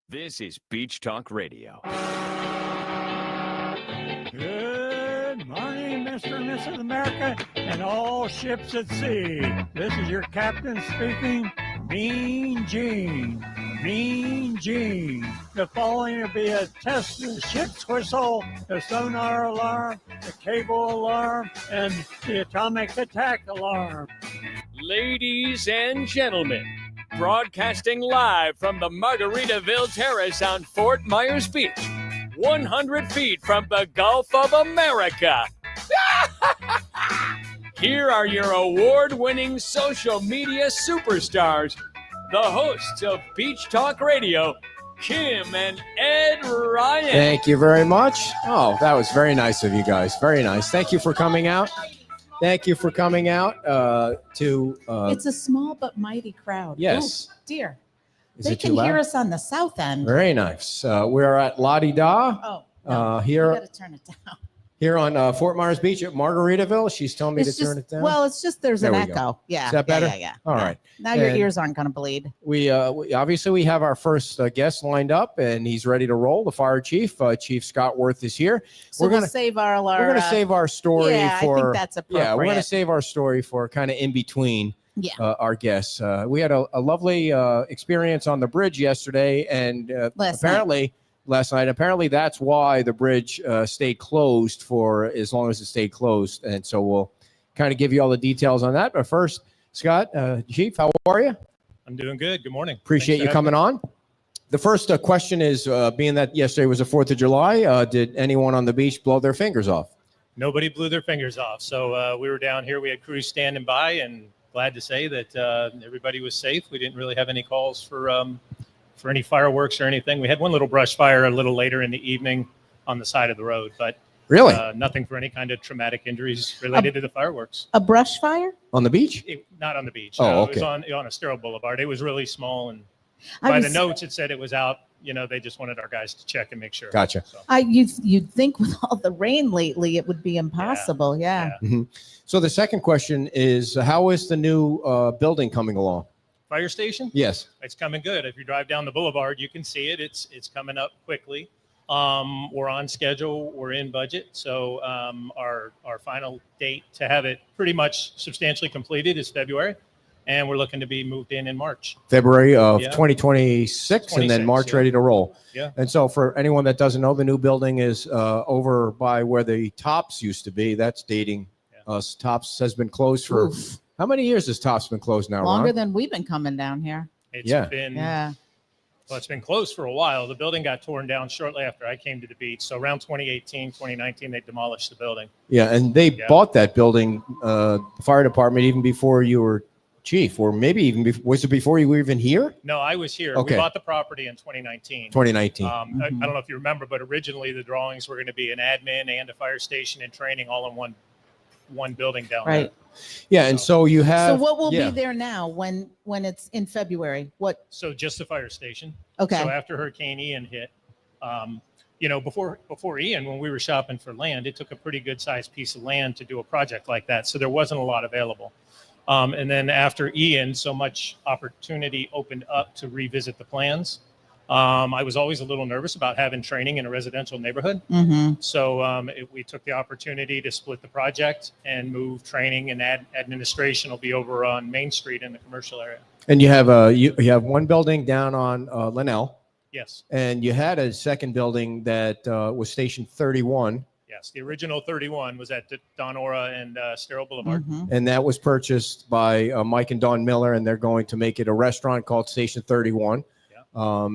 This is Beach Talk Radio. Good morning, Mr. and Mrs. America, and all ships at sea. This is your captain speaking, Mean Gene. Mean Gene. The following will be a test of the ship's whistle, the sonar alarm, the cable alarm, and the atomic attack alarm. Ladies and gentlemen, broadcasting live from the Margaritaville Terrace on Fort Myers Beach, 100 feet from the Gulf of America. Here are your award-winning social media superstars, the hosts of Beach Talk Radio, Kim and Ed Ryan. Thank you very much. Oh, that was very nice of you guys. Very nice. Thank you for coming out. Thank you for coming out to... it's a small but mighty crowd. Yes. Ooh, dear. Is they it too can loud? hear us on the south end. Very nice. We're at La Di Da. Oh, no, here, you got to turn it down. here on Fort Myers Beach at Margaritaville. She's telling me It's to turn it down. Well, it's just there's There an we go. echo. Yeah. Is that better? Yeah. All right. Now your And- ears aren't going to bleed. We obviously we have our first guest lined up, and he's ready to roll. The fire chief, Chief Scott Wirth, is here. So we're gonna save our we're gonna save our story yeah, for I think that's appropriate. yeah. We're gonna save our story for kind of in between. Yeah. Our guests. We had a lovely experience on the bridge yesterday, and Last last night. Apparently, that's why the bridge stayed closed for as long as it stayed closed. And so we'll kind of give you all the details on that. But first, Scott, Chief, how are you? I'm doing good. Good morning. Appreciate you coming on. The first question is, being that yesterday was the 4th of July, did anyone on the beach blow their fingers off? Nobody blew their fingers off. So we were down here. We had crews standing by, and glad to say that everybody was safe. We didn't really have any calls for any fireworks or anything. We had one little brush fire a little later in the evening on the side of the road, but Really? nothing for any kind of traumatic injuries related to the fireworks. A brush fire? On the beach? Not on the beach. Oh, No, okay. It was on Estero Boulevard. It was really small, and I by was- the notes it said it was out. You know, they just wanted our guys to check and make sure. Gotcha. So, You'd think with all the rain lately, it would be impossible. Yeah. So the second question is, how is the new building coming along? fire station. Yes. It's coming good. If you drive down the boulevard, you can see it. It's coming up quickly. We're on schedule. We're in budget. So our final date to have it pretty much substantially completed is February, and we're looking to be moved in March. February of Yeah. 2026, and then 26, March yeah. ready to roll. Yeah. And so for anyone that doesn't know, the new building is over by where the Tops used to be. That's dating us. Tops has been closed for Oof. how many years has Tops been closed now, Longer Ron? than we've been coming down here. It's Yeah. been Yeah. well, it's been closed for a while. The building got torn down shortly after I came to the beach. So around 2018, 2019, they demolished the building. Yeah, and they Yeah. bought that building, the fire department, even before you were chief, or maybe even was it before you were even here? No, I was here. Okay. We bought the property in 2019. 2019. I don't know if you remember, but originally the drawings were going to be an admin and a fire station and training all in one building down Right. Yeah, and so you So have. what will yeah. be there now when it's in February? What? there. So just the fire station. Okay. So after Hurricane Ian hit, before Ian, when we were shopping for land, it took a pretty good sized piece of land to do a project like that. So there wasn't a lot available. And then after Ian, so much opportunity opened up to revisit the plans. I was always a little nervous about having training in a residential neighborhood. Mm-hmm. So we took the opportunity to split the project and move training, and administration will be over on Main Street in the commercial area. And you have you have one building down on Linnell, Yes, and you had a second building that was Station 31, yes. The original 31 was at Donora and Sterile Boulevard. Mm-hmm. and that was purchased by Mike and Dawn Miller, and they're going to make it a restaurant called Station 31.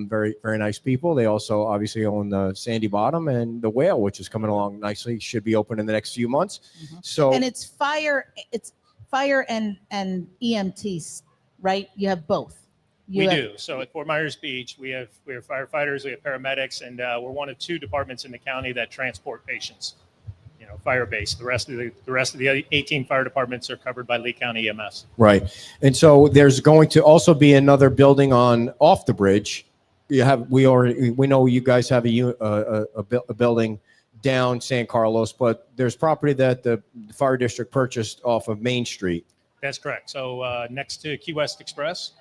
Very, very nice people. They also obviously own the Sandy Bottom and the Whale, which is coming along nicely. Should be open in the next few months. Mhm. So And it's fire and EMTs, right? You have both. We do. So at Fort Myers Beach, we have firefighters, we have paramedics, and we're one of two departments in the county that transport patients. Fire based. The rest of the 18 fire departments are covered by Lee County EMS. right, and so there's going to also be another building off the bridge. We know you guys have a building down San Carlos, but there's property that the fire district purchased off of Main Street. That's correct. So next to Key West Express,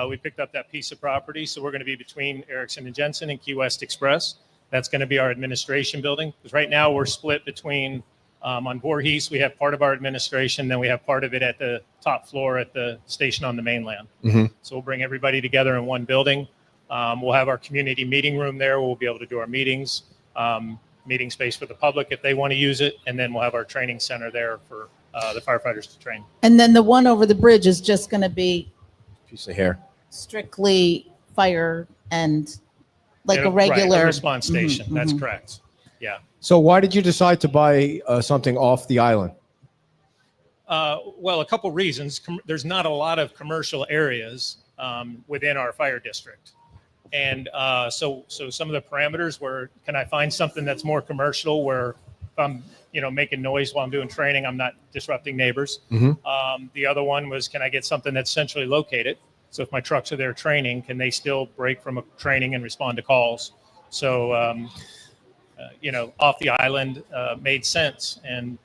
We picked up that piece of property, so we're going to be between Erickson and Jensen and Key West Express. That's going to be our administration building. Because right now we're split between, on Voorhees, we have part of our administration, then we have part of it at the top floor at the station on the mainland. Mhm. So we'll bring everybody together in one building. We'll have our community meeting room there. We'll be able to do our meetings, meeting space for the public if they want to use it. And then we'll have our training center there for the firefighters to train. And then the one over the bridge is just going to be Piece of hair. strictly fire and like And a regular right, a response station. Mhm, That's mhm. correct. Yeah. So why did you decide to buy something off the island? Well, a couple reasons. There's not a lot of commercial areas within our fire district. And so some of the parameters were, can I find something that's more commercial where if I'm, making noise while I'm doing training, I'm not disrupting neighbors. Mhm. The other one was, can I get something that's centrally located? So if my trucks are there training, can they still break from a training and respond to calls? So, off the island made sense. And,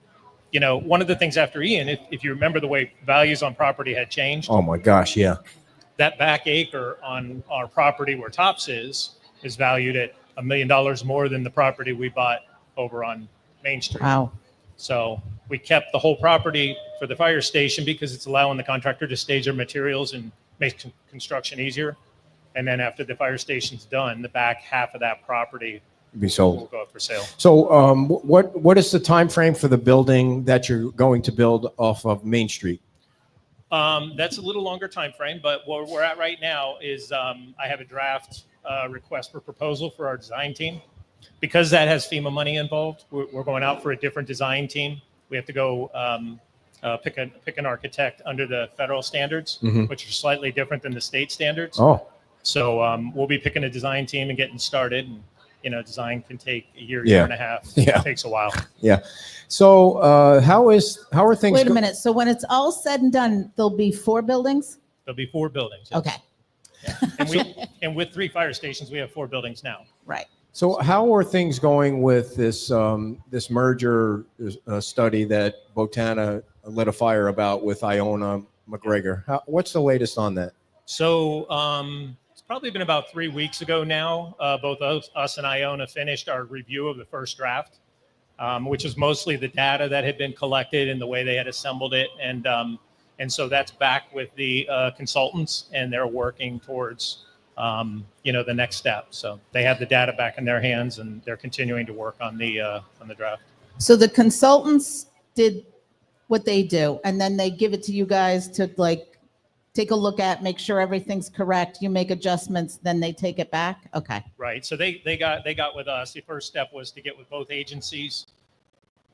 one of the things after Ian, if you remember the way values on property had changed, Oh my gosh, yeah. that back acre on our property where Tops is valued at $1 million more than the property we bought over on Main Street. Wow. So we kept the whole property for the fire station because it's allowing the contractor to stage their materials and make construction easier. And then after the fire station's done, the back half of that property Be will sold. go up for sale. So what is the time frame for the building that you're going to build off of Main Street? That's a little longer time frame, but where we're at right now is I have a draft request for proposal for our design team. Because that has FEMA money involved, we're going out for a different design team. We have to go pick an architect under the federal standards, Mhm. which are slightly different than the state standards. Oh, So we'll be picking a design team and getting started. And, design can take a year, Yeah. year and a half. Yeah. It takes a while. yeah. So how are things? Wait a minute. So when it's all said and done, there'll be 4 buildings? There'll be 4 buildings. yes. Okay. And with 3 fire stations, we have 4 buildings now. Right. So how are things going with this this merger study that Botana lit a fire about with Iona McGregor? What's the latest on that? So it's probably been about 3 weeks ago now. Both us and Iona finished our review of the first draft, which was mostly the data that had been collected and the way they had assembled it. And so that's back with the consultants, and they're working towards the next step. So they have the data back in their hands, and they're continuing to work on the draft. So the consultants did what they do, and then they give it to you guys to take a look at, make sure everything's correct. You make adjustments, then they take it back. Okay. Right. So they got with us. The first step was to get with both agencies,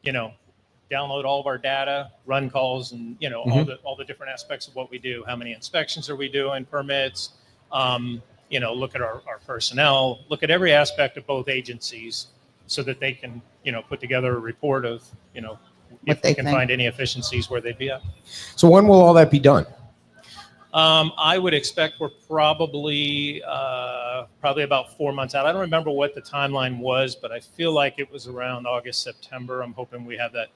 download all of our data, run calls, and all the different aspects of what we do. How many inspections are we doing? Permits. Look at our personnel. Look at every aspect of both agencies, so that they can put together a report of if they can find any efficiencies where they'd be at. So when will all that be done? I would expect we're probably about 4 months out. I don't remember what the timeline was, but I feel like it was around August, September. I'm hoping we have that.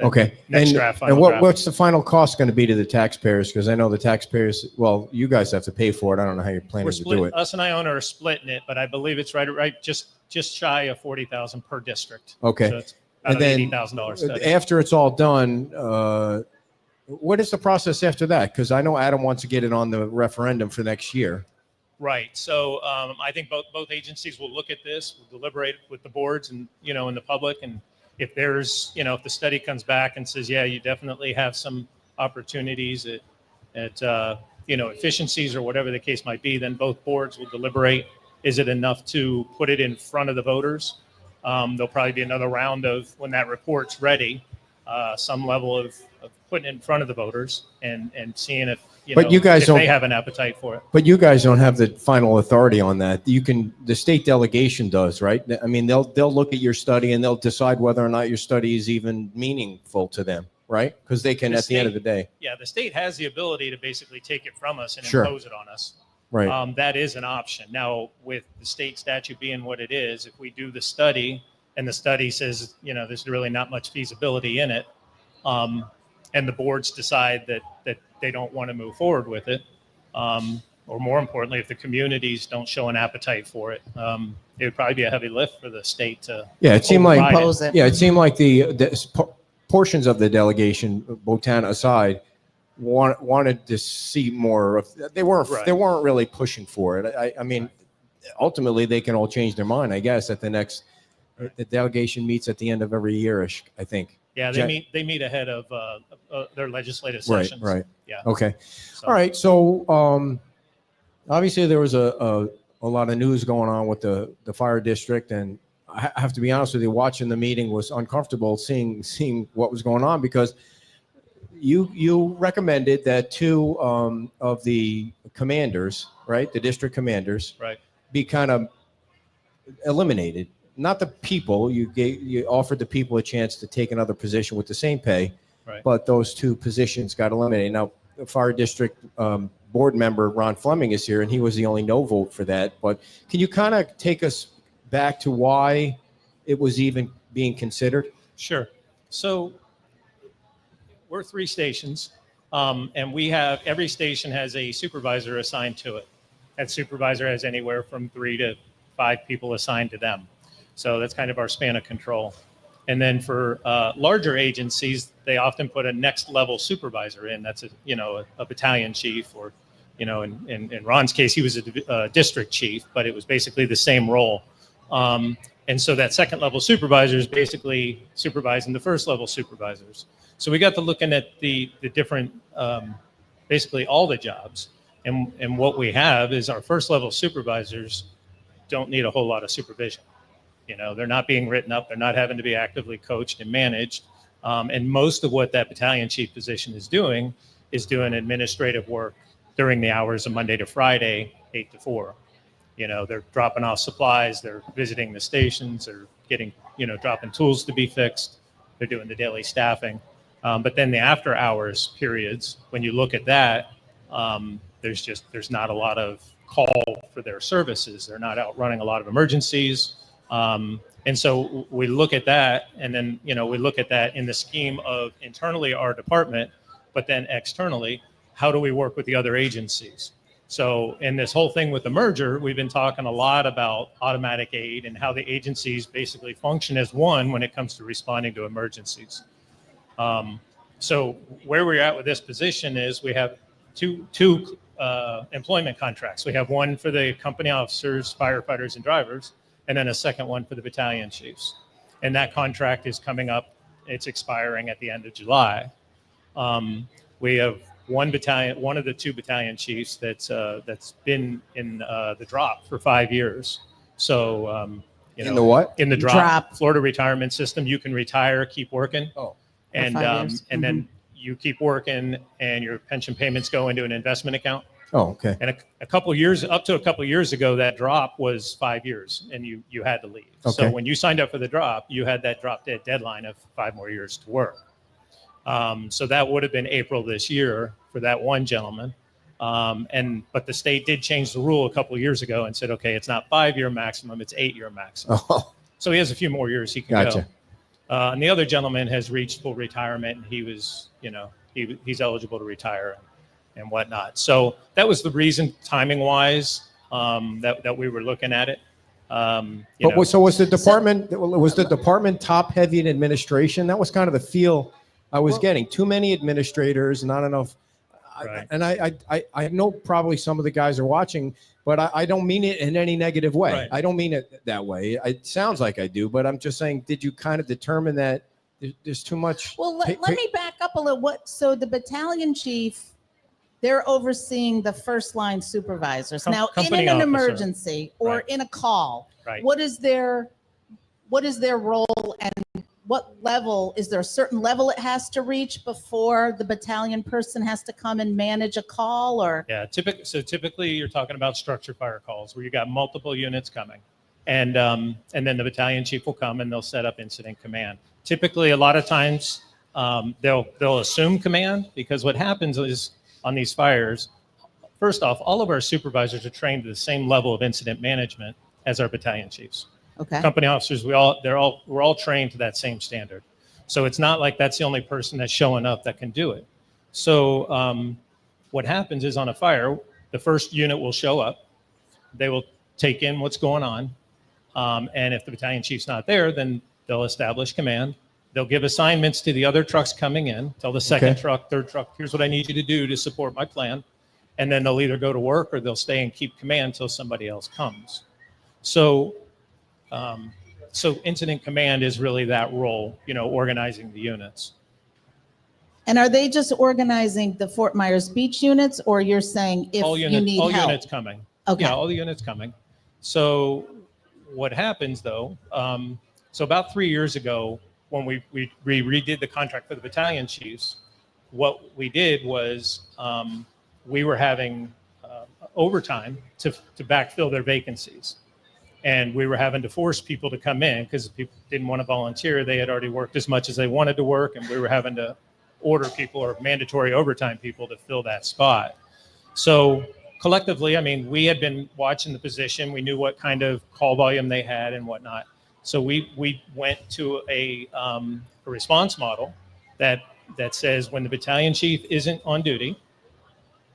Okay. Next And, draft, and final draft. what's the final cost going to be to the taxpayers? Because I know the taxpayers, well, you guys have to pay for it. I don't know how you're planning We're to do split. it. Us and Iona are splitting it, but I believe it's right just shy of 40,000 per district. Okay. So it's about And an then $80,000 study. after it's all done, what is the process after that? Because I know Adam wants to get it on the referendum for next year. Right. So I think both agencies will look at this, will deliberate with the boards and and the public, and if there's if the study comes back and says, yeah, you definitely have some opportunities at efficiencies or whatever the case might be, then both boards will deliberate. Is it enough to put it in front of the voters? There'll probably be another round of, when that report's ready, some level of putting it in front of the voters and seeing if But you guys if don't- they have an appetite for it. But you guys don't have the final authority on that. The state delegation does, right? I mean, they'll look at your study and they'll decide whether or not your study is even meaningful to them, right? Because they can, The at the end of the day, Yeah, the state has the ability to basically take it from us and Sure. impose it on us. right? That is an option. Now, with the state statute being what it is, if we do the study and the study says, there's really not much feasibility in it, and the boards decide that they don't want to move forward with it, or more importantly, if the communities don't show an appetite for it, it would probably be a heavy lift for the state to. Yeah, it seemed like override it. Oppose it. Yeah, it seemed like portions of the delegation, Botana aside, wanted to see more of. They weren't Right. they weren't really pushing for it. I mean, ultimately they can all change their mind, I guess, at the next. The delegation meets at the end of every year-ish, I think. Yeah, they meet ahead of their legislative sessions. Right. Yeah. Okay. So- All right. So obviously there was a lot of news going on with the fire district, and I have to be honest with you, watching the meeting was uncomfortable seeing what was going on, because you recommended that two of the commanders, right, the district commanders, Right. be kind of eliminated. Not the people. You offered the people a chance to take another position with the same pay, Right. but those two positions got eliminated. Now, the fire district board member Ron Fleming is here, and he was the only no vote for that. But can you kind of take us back to why it was even being considered? Sure. So we're 3 stations, and we have every station has a supervisor assigned to it. That supervisor has anywhere from 3 to 5 people assigned to them. So that's kind of our span of control. And then for larger agencies, they often put a next level supervisor in. That's a battalion chief, or in Ron's case, he was a district chief, but it was basically the same role. And so that second level supervisor is basically supervising the first level supervisors. So we got to looking at the different, basically all the jobs. And what we have is our first level supervisors don't need a whole lot of supervision. They're not being written up. They're not having to be actively coached and managed. And most of what that battalion chief position is doing administrative work during the hours of Monday to Friday, 8 to 4. They're dropping off supplies. They're visiting the stations. They're getting, dropping tools to be fixed. They're doing the daily staffing. But then the after hours periods, when you look at that, there's not a lot of call for their services. They're not out running a lot of emergencies. And so we look at that, and then, we look at that in the scheme of internally our department, but then externally, how do we work with the other agencies? So in this whole thing with the merger, we've been talking a lot about automatic aid and how the agencies basically function as one when it comes to responding to emergencies. So where we're at with this position is we have two employment contracts. We have one for the company officers, firefighters, and drivers, and then a second one for the battalion chiefs. And that contract is coming up. It's expiring at the end of July. We have one of the 2 battalion chiefs that's been in the drop for 5 years. So, In the what? In the Drop. Florida retirement system, you can retire, keep working. Oh. And, 5 years. and then you keep working, and your pension payments go into an investment account. Oh, okay. And up to a couple of years ago, that drop was 5 years, and you had to leave. Okay. So when you signed up for the drop, you had that drop dead deadline of 5 more years to work. So that would have been April this year for that one gentleman. But the state did change the rule a couple of years ago and said, okay, it's not 5-year maximum, it's 8-year maximum. Oh, So he has a few more years he can gotcha. go. And the other gentleman has reached full retirement, and he was, he's eligible to retire and whatnot. So that was the reason, timing wise, that we were looking at it. So was the department top heavy in administration? That was kind of the feel I was getting. Too many administrators, not enough. Right. And I know probably some of the guys are watching, but I don't mean it in any negative way. Right. I don't mean it that way. It sounds like I do, but I'm just saying, did you kind of determine that there's too much? Well, let me back up a little. So the battalion chief, they're overseeing the first line supervisors. Now, in company an officer. emergency or Right. in a call, Right. what is their role, and what level? Is there a certain level it has to reach before the battalion person has to come and manage a call? Or Yeah, typically you're talking about structure fire calls where you got multiple units coming, and then the battalion chief will come and they'll set up incident command. Typically, a lot of times they'll assume command, because what happens is on these fires, first off, all of our supervisors are trained to the same level of incident management as our battalion chiefs. okay, Company officers, we're all trained to that same standard. So it's not like that's the only person that's showing up that can do it. So what happens is on a fire, The first unit will show up. They will take in what's going on. And if the battalion chief's not there, then they'll establish command. They'll give assignments to the other trucks coming in, tell the second truck, third truck, here's what I need you to do to support my plan. And then they'll either go to work or they'll stay and keep command until somebody else comes. So, so incident command is really that role, organizing the units. And are they just organizing the Fort Myers Beach units, or you're saying if you need all help? Units coming. Okay. Yeah, all the units coming. So what happens though, so about 3 years ago, when we redid the contract for the battalion chiefs, what we did was we were having overtime to backfill their vacancies. And we were having to force people to come in because people didn't want to volunteer. They had already worked as much as they wanted to work, and we were having to order people or mandatory overtime people to fill that spot. So collectively, I mean, we had been watching the position. We knew what kind of call volume they had and whatnot. So we went to a response model that says when the battalion chief isn't on duty,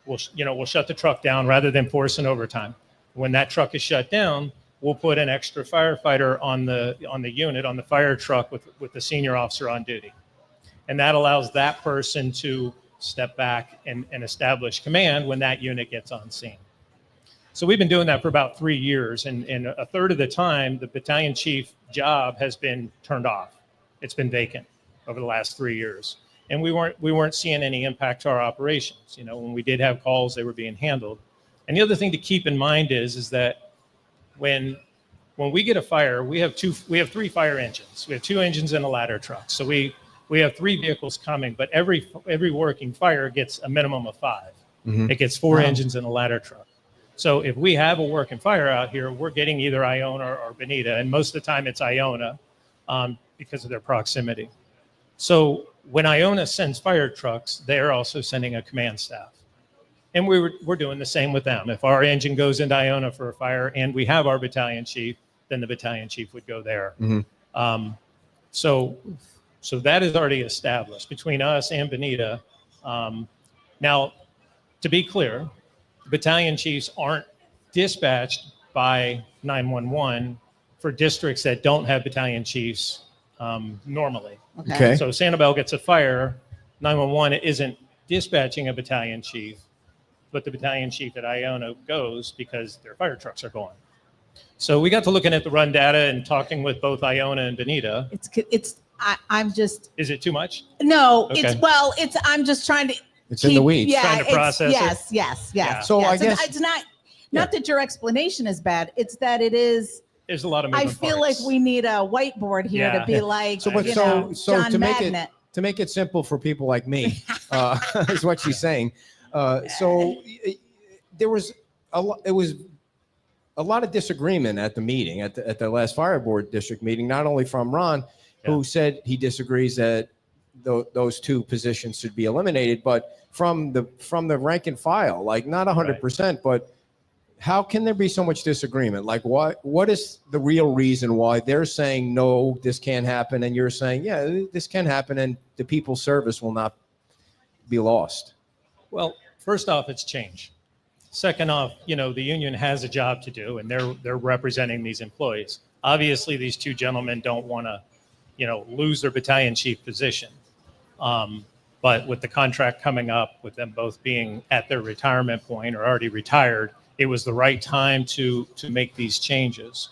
we'll shut the truck down rather than forcing overtime. When that truck is shut down, we'll put an extra firefighter on the unit, on the fire truck with the senior officer on duty. And that allows that person to step back and establish command when that unit gets on scene. So we've been doing that for about 3 years, and a third of the time, the battalion chief job has been turned off. It's been vacant over the last 3 years. And we weren't seeing any impact to our operations. When we did have calls, they were being handled. And the other thing to keep in mind is that when we get a fire, we have 3 fire engines. We have 2 engines and a ladder truck. So we have 3 vehicles coming, but every working fire gets a minimum of 5. Mm-hmm. It gets 4 engines and a ladder truck. So if we have a working fire out here, we're getting either Iona or Bonita, and most of the time it's Iona because of their proximity. So when Iona sends fire trucks, they're also sending a command staff. And we're doing the same with them. If our engine goes into Iona for a fire and we have our battalion chief, then the battalion chief would go there. Mm-hmm. So that is already established between us and Bonita. Now, to be clear, battalion chiefs aren't dispatched by 911 for districts that don't have battalion chiefs normally. Okay. So Sanibel gets a fire, 911 isn't dispatching a battalion chief, but the battalion chief at Iona goes because their fire trucks are going. So we got to looking at the run data and talking with both Iona and Bonita. I'm just. Is it too much? No, Okay. I'm just trying to. It's in the weeds. Yeah, Trying to process yes, it. Yes. Yeah. So yes. I guess It's not that your explanation is bad. It's that it is. There's a lot of I moving feel parts. like we need a whiteboard here to be like, So John to Magnet. make it simple for people like me, is what she's saying. There was it was a lot of disagreement at the meeting at the last fire board district meeting, not only from Ron, who said he disagrees that those 2 positions should be eliminated, but from the rank and file, like not 100%, but how can there be so much disagreement? Like what is the real reason why they're saying, no, this can't happen, and you're saying, yeah, this can happen, and the people's service will not be lost? Well, first off, it's change. Second off, the union has a job to do, and they're representing these employees. Obviously, these 2 gentlemen don't want to, lose their battalion chief position. But with the contract coming up, with them both being at their retirement point or already retired, it was the right time to make these changes.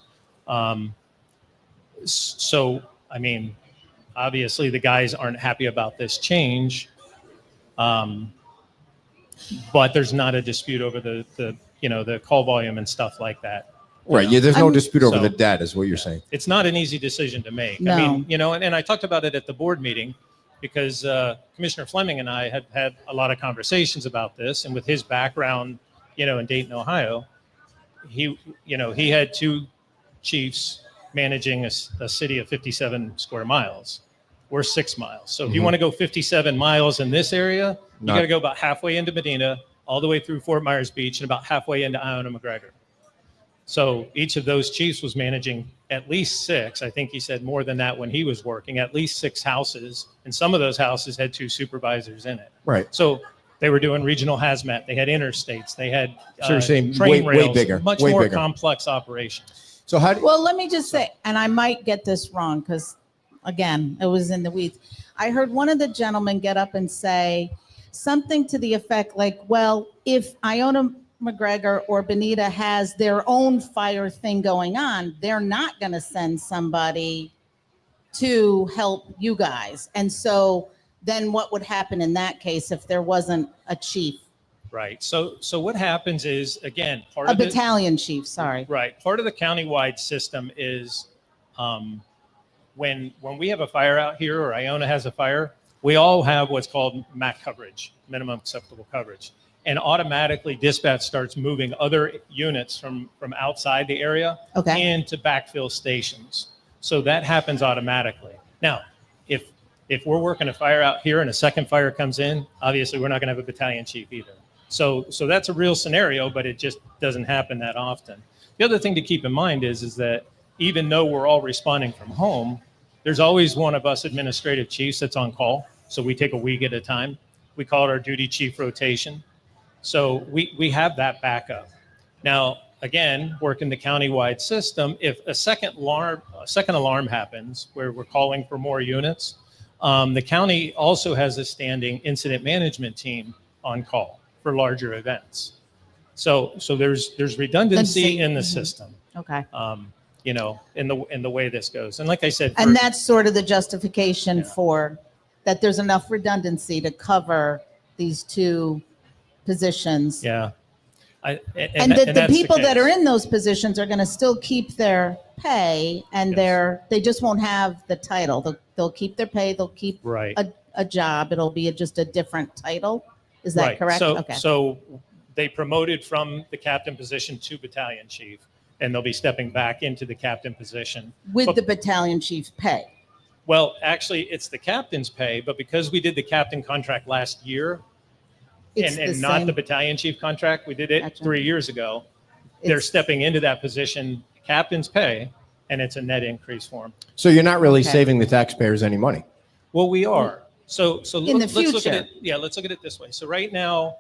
So, I mean, obviously the guys aren't happy about this change, but there's not a dispute over the call volume and stuff like that. Right. Yeah. There's no dispute over so- the data, is what you're saying. It's not an easy decision to make. No. I mean, and I talked about it at the board meeting because Commissioner Fleming and I had a lot of conversations about this, and with his background, in Dayton, Ohio, he had 2 chiefs managing a city of 57 square miles. We're 6 miles. So if you want to go 57 miles in this area, you got to go about halfway into Medina, all the way through Fort Myers Beach, and about halfway into Iona McGregor. So each of those chiefs was managing at least 6. I think he said more than that when he was working, at least 6 houses. And some of those houses had 2 supervisors in it. Right. So They were doing regional hazmat. They had interstates. They had So you're saying train way rails. bigger, Much way more bigger. complex operations. So how do Well, let me just say, and I might get this wrong because, again, it was in the weeds. I heard one of the gentlemen get up and say something to the effect like, well, if Iona McGregor or Benita has their own fire thing going on, they're not going to send somebody to help you guys. And so then what would happen in that case if there wasn't a chief, Right. So what happens is, again, part a of the battalion chief, sorry. right. Part of the countywide system is when we have a fire out here or Iona has a fire, we all have what's called MAC coverage, minimum acceptable coverage. And automatically dispatch starts moving other units from outside the area Okay. into backfill stations. So that happens automatically. Now, if we're working a fire out here and a second fire comes in, obviously we're not going to have a battalion chief either. So that's a real scenario, but it just doesn't happen that often. The other thing to keep in mind is that even though we're all responding from home, there's always one of us administrative chiefs that's on call. So we take a week at a time. We call it our duty chief rotation. So we have that backup. Now, again, working the countywide system, if a second alarm happens where we're calling for more units, the county also has a standing incident management team on call for larger events. So there's redundancy in the system. Okay. You know, in the way this goes. And like I said, And that's sort of the justification Yeah. for that there's enough redundancy to cover these two positions. yeah. And the that's people that case. are in those positions are going to still keep their pay and Yes. they just won't have the title. They'll keep their pay. They'll keep Right. a job. It'll be just a different title. Is that Right. correct? So, Okay. so they promoted from the captain position to battalion chief, and they'll be stepping back into the captain position. With but- the battalion chief's pay. Well, actually, it's the captain's pay, but because we did the captain contract last year It's and the not same. the battalion chief contract, we did it Gotcha. 3 years ago. They're It's- stepping into that position, captain's pay, and it's a net increase for them. So you're not really Okay. saving the taxpayers any money. Well, we are. So In the let's look at future. it. Yeah, let's look at it this way. So right now,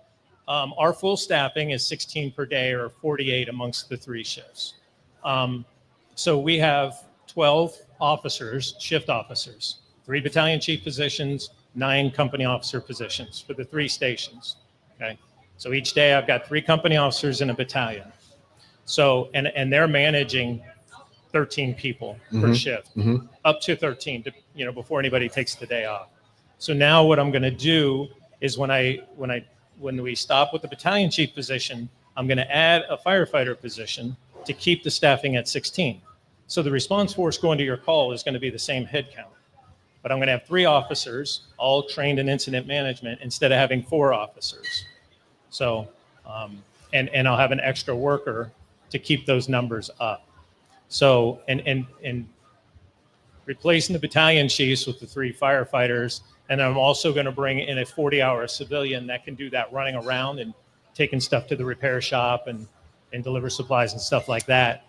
our full staffing is 16 per day or 48 amongst the 3 shifts. So we have 12 officers, shift officers, 3 battalion chief positions, 9 company officer positions for the 3 stations. Okay. So each day I've got 3 company officers in a battalion. So, and they're managing 13 people per Mhm. shift, Mhm. up to 13, before anybody takes the day off. So now what I'm going to do is when we stop with the battalion chief position, I'm going to add a firefighter position to keep the staffing at 16. So the response force going to your call is going to be the same head count, but I'm going to have 3 officers all trained in incident management instead of having 4 officers. So, and I'll have an extra worker to keep those numbers up. So, and replacing the battalion chiefs with the 3 firefighters. And I'm also going to bring in a 40-hour civilian that can do that running around and taking stuff to the repair shop and deliver supplies and stuff like that.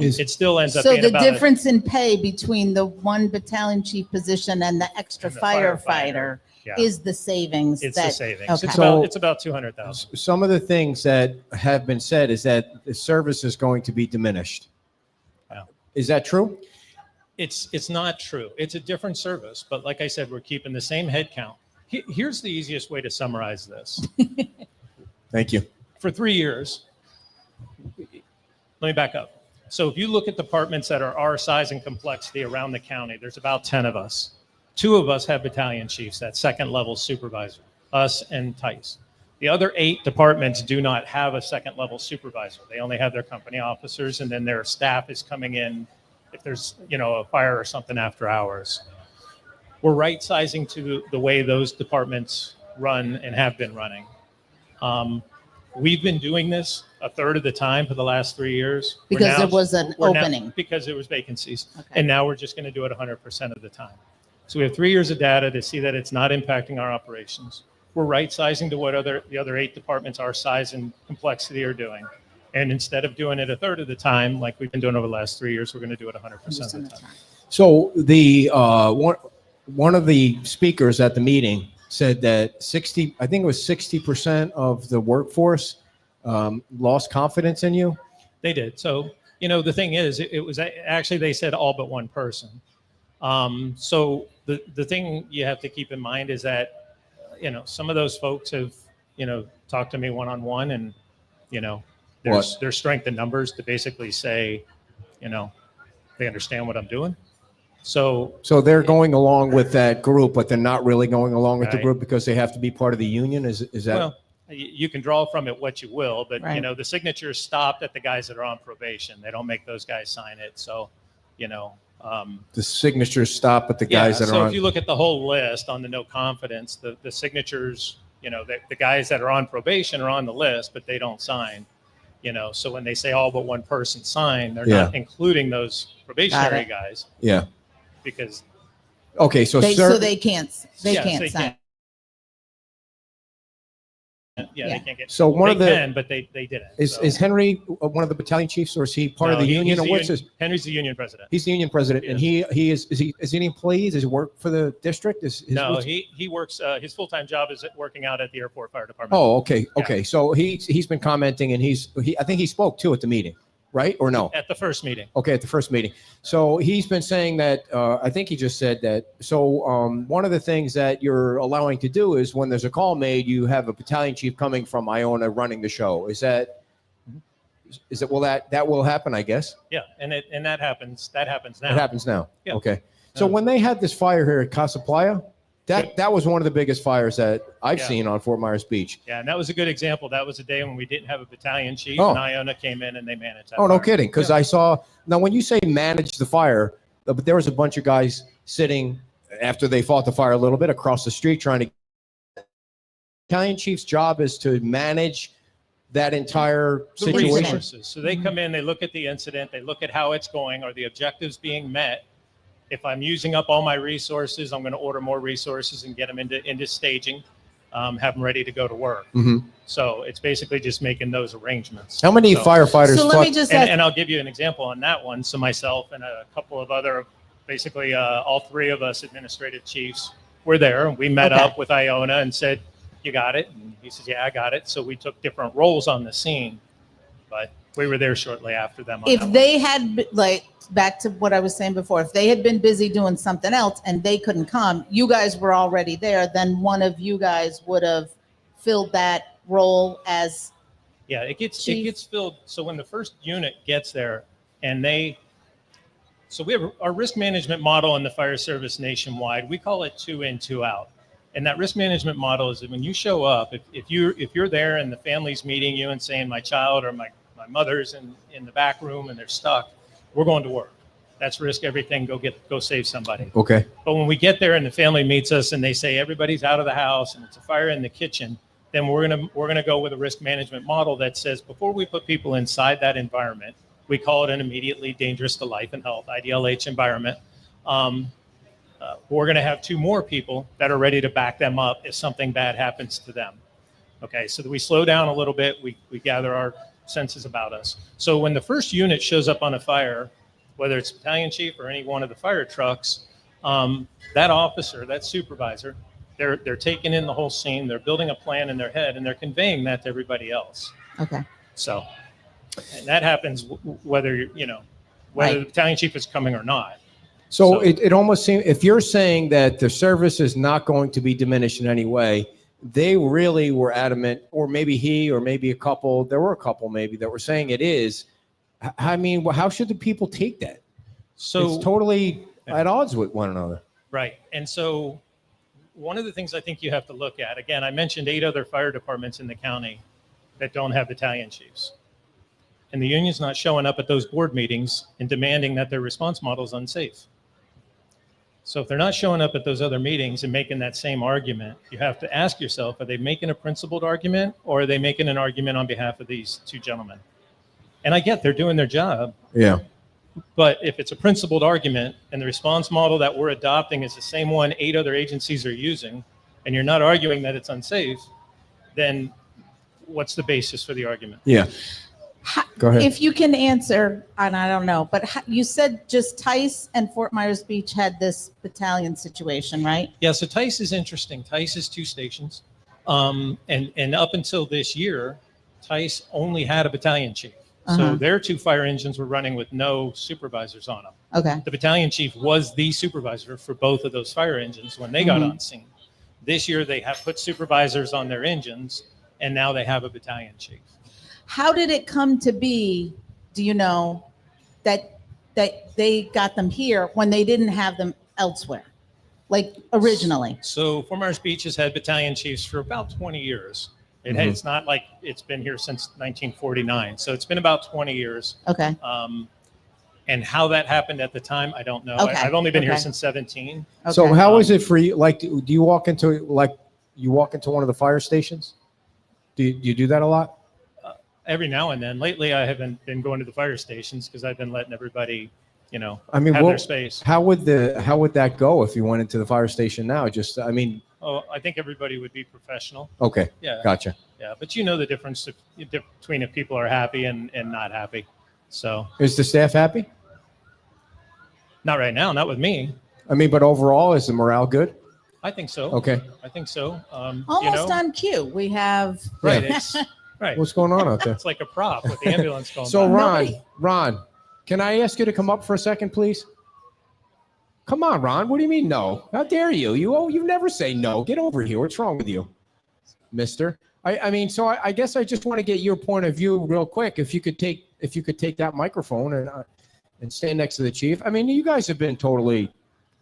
It still ends up So being the about difference in pay between the one battalion chief position and the extra And the firefighter yeah, is the savings. it's that, the savings. Okay. It's about 200,000. Some of the things that have been said is that the service is going to be diminished. Yeah. Is that true? It's not true. It's a different service, but like I said, we're keeping the same head count. Here's the easiest way to summarize this. Thank you. For 3 years, let me back up. So if you look at departments that are our size and complexity around the county, there's about 10 of us. 2 of us have battalion chiefs, that second level supervisor, us and Tice. The other 8 departments do not have a second level supervisor. They only have their company officers, and then their staff is coming in if there's, a fire or something after hours. We're right sizing to the way those departments run and have been running. We've been doing this a third of the time for the last 3 years. because there was an opening. Because there was vacancies. Okay. And now we're just going to do it 100% of the time. So we have 3 years of data to see that it's not impacting our operations. We're right sizing to what the other 8 departments our size and complexity are doing. And instead of doing it a third of the time, like we've been doing over the last 3 years, we're going to do it 100% of the time. So the one of the speakers at the meeting said that 60, I think it was 60% of the workforce lost confidence in you. They did. So, the thing is, it was actually, they said all but one person. So the thing you have to keep in mind is that, some of those folks have, talked to me one-on-one, and, there's strength in numbers to basically say, they understand what I'm doing. So they're going along with that group, but they're not really going along with the Right. group because they have to be part of the union. Is that? Well, you can draw from it what you will, but Right. the signatures stopped at the guys that are on probation. They don't make those guys sign it. So, the signatures stop at the guys that so are on. if you look at the whole list on the no confidence, the signatures, the guys that are on probation are on the list, but they don't sign. So when they say all but one person signed, they're not including those probationary guys Yeah. because Okay. So, So they can't Yes, can't they sign. can't. They Yeah. can't get. So one they of the- can, but they didn't. is So- Henry one of the battalion chiefs, or is he part of No, the union? he's Or the what's union- his? Henry's the union president. He's the union president, and he is he an employee? Does he work for the district? No, he works. His full-time job is working out at the airport fire department. Oh, okay, Yeah. okay. So he's been commenting, and I think he spoke too at the meeting, right? Or no? At the first meeting. Okay, at the first meeting. So he's been saying that, I think he just said that. So one of the things that you're allowing to do is when there's a call made, you have a battalion chief coming from Iona running the show. Is that, well, that will happen, I guess. Yeah, and that happens. That happens now. It happens now. Yeah. Okay. So when they had this fire here at Casa Playa, that was one of the biggest fires that I've Yeah. seen on Fort Myers Beach. Yeah, and that was a good example. That was a day when we didn't have a battalion chief, Oh. and Iona came in and they managed that. Oh, no fire. kidding. Because Yeah. I saw, now when you say manage the fire, but there was a bunch of guys sitting after they fought the fire a little bit across the street trying to. Battalion chief's job is to manage that entire The situation. resources. So they come in, they look at the incident, they look at how it's going, are the objectives being met? If I'm using up all my resources, I'm going to order more resources and get them into staging, have them ready to go to work. Mhm. So it's basically just making those arrangements. How many So- firefighters So let me fought? just And, ask, and I'll give you an example on that one. So myself and a couple of other, basically all three of us administrative chiefs were there. We met Okay. up with Iona and said, "You got it?" And he says, "Yeah, I got it." So we took different roles on the scene, but we were there shortly after them. On if that one. they had, like, back to what I was saying before, if they had been busy doing something else and they couldn't come, you guys were already there, then one of you guys would have filled that role as, Yeah, it Chief. gets filled. So when the first unit gets there, and so we have our risk management model in the fire service nationwide. We call it 2 in, 2 out. And that risk management model is that when you show up, if you're there and the family's meeting you and saying my child or my mother's in the back room and they're stuck, we're going to work. That's risk everything. Go save somebody. Okay. But when we get there and the family meets us and they say everybody's out of the house and it's a fire in the kitchen, then we're gonna go with a risk management model that says before we put people inside that environment, we call it an immediately dangerous to life and health (IDLH) environment. We're gonna have 2 more people that are ready to back them up if something bad happens to them. Okay, so that we slow down a little bit, we gather our senses about us. So when the first unit shows up on a fire, whether it's battalion chief or any one of the fire trucks, that officer, that supervisor, they're taking in the whole scene, they're building a plan in their head, and they're conveying that to everybody else. okay. So, and that happens whether Right. the battalion chief is coming or not. So So- it almost seems, if you're saying that the service is not going to be diminished in any way, they really were adamant, or maybe he, or maybe a couple, there were a couple maybe that were saying it is. I mean, how should the people take that? So It's totally at odds with one another. Right. And so one of the things I think you have to look at, again, I mentioned 8 other fire departments in the county that don't have battalion chiefs. And the union's not showing up at those board meetings and demanding that their response model is unsafe. So if they're not showing up at those other meetings and making that same argument, you have to ask yourself, are they making a principled argument or are they making an argument on behalf of these 2 gentlemen? And I get they're doing their job, Yeah. but if it's a principled argument and the response model that we're adopting is the same one 8 other agencies are using, and you're not arguing that it's unsafe, then what's the basis for the argument? Yeah. Go ahead. If you can answer, and I don't know, but you said just Tice and Fort Myers Beach had this battalion situation, right? Yeah, so Tice is interesting. Tice is 2 stations. And up until this year, Tice only had a battalion chief. So their 2 fire engines were running with no supervisors on them. Okay. The battalion chief was the supervisor for both of those fire engines when they got on scene. This year, they have put supervisors on their engines, and now they have a battalion chief. How did it come to be, do you know, that they got them here when they didn't have them elsewhere, like originally? So Fort Myers Beach has had battalion chiefs for about 20 years. It's not like it's been here since 1949. So it's been about 20 years. Okay. And how that happened at the time, I don't know. Okay. I've only been here Okay. since 17. So Okay. how is it for you? Like, do you walk into one of the fire stations? Do you do that a lot? Every now and then. Lately, I haven't been going to the fire stations because I've been letting everybody, I mean, have their space. how would that go if you went into the fire station now? Oh, I think everybody would be professional. Okay, Yeah. gotcha. Yeah. But you know the difference between if people are happy and not happy. So Is the staff happy? not right now, not with me. I mean, but overall, is the morale good? I think so. Okay. I think so. Almost on cue. We have. Right. It's, right. What's going on out there? It's like a prop with the ambulance going So by. Ron, can I ask you to come up for a second, please? Come on, Ron. What do you mean no? How dare you? You never say no. Get over here. What's wrong with you, Mister? I guess I just want to get your point of view real quick. If you could take that microphone and stand next to the chief. I mean, you guys have been totally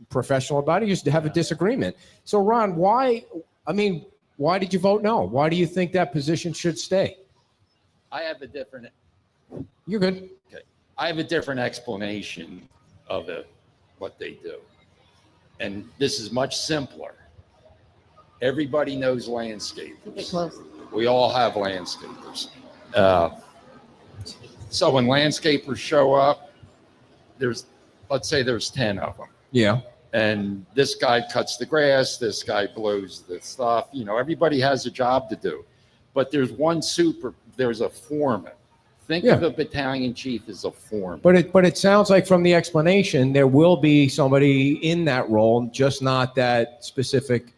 professional about it. You used to have a disagreement. So, Ron, why did you vote no? Why do you think that position should stay? I have a different. You're good. Okay. I have a different explanation of what they do, and this is much simpler. Everybody knows Get landscapers. close. We all have landscapers. So when landscapers show up, let's say there's 10 of them. Yeah. And this guy cuts the grass, this guy blows the stuff. Everybody has a job to do. But there's there's a foreman. Think of a battalion chief as a foreman. But it sounds like from the explanation, there will be somebody in that role, just not that specific.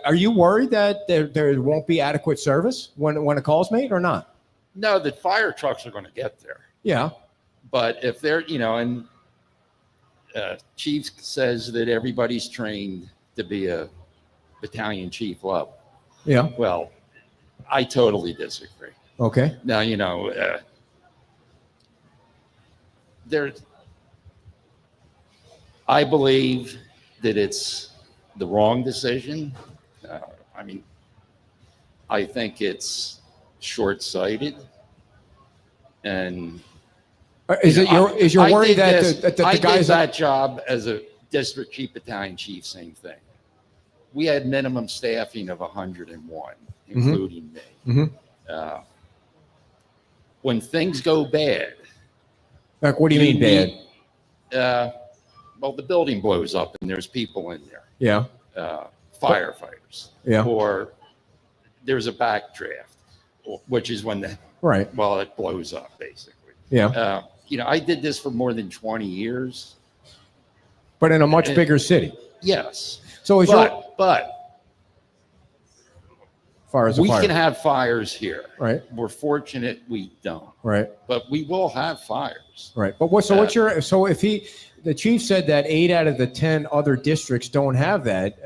Are you worried that there won't be adequate service when a call's made or not? No, the fire trucks are going to get there. Yeah. But if they're, and chief says that everybody's trained to be a battalion chief level. Yeah. Well, I totally disagree. Okay. Now, I believe that it's the wrong decision. I think it's short-sighted. And Is your worry that the I guys did that job as a district chief, battalion chief, same thing. We had minimum staffing of 101, including me. Mhm. When things go bad, Like, what do you mean bad? well, the building blows up and there's people in there, Yeah. firefighters, Yeah. or there's a backdraft, which is when it blows up, basically. Yeah. I did this for more than 20 years. But in a much bigger city. Yes. So is But far as we fire. can have fires here. Right. We're fortunate we don't. Right. But we will have fires. Right. But what's if the chief said that 8 out of the 10 other districts don't have that,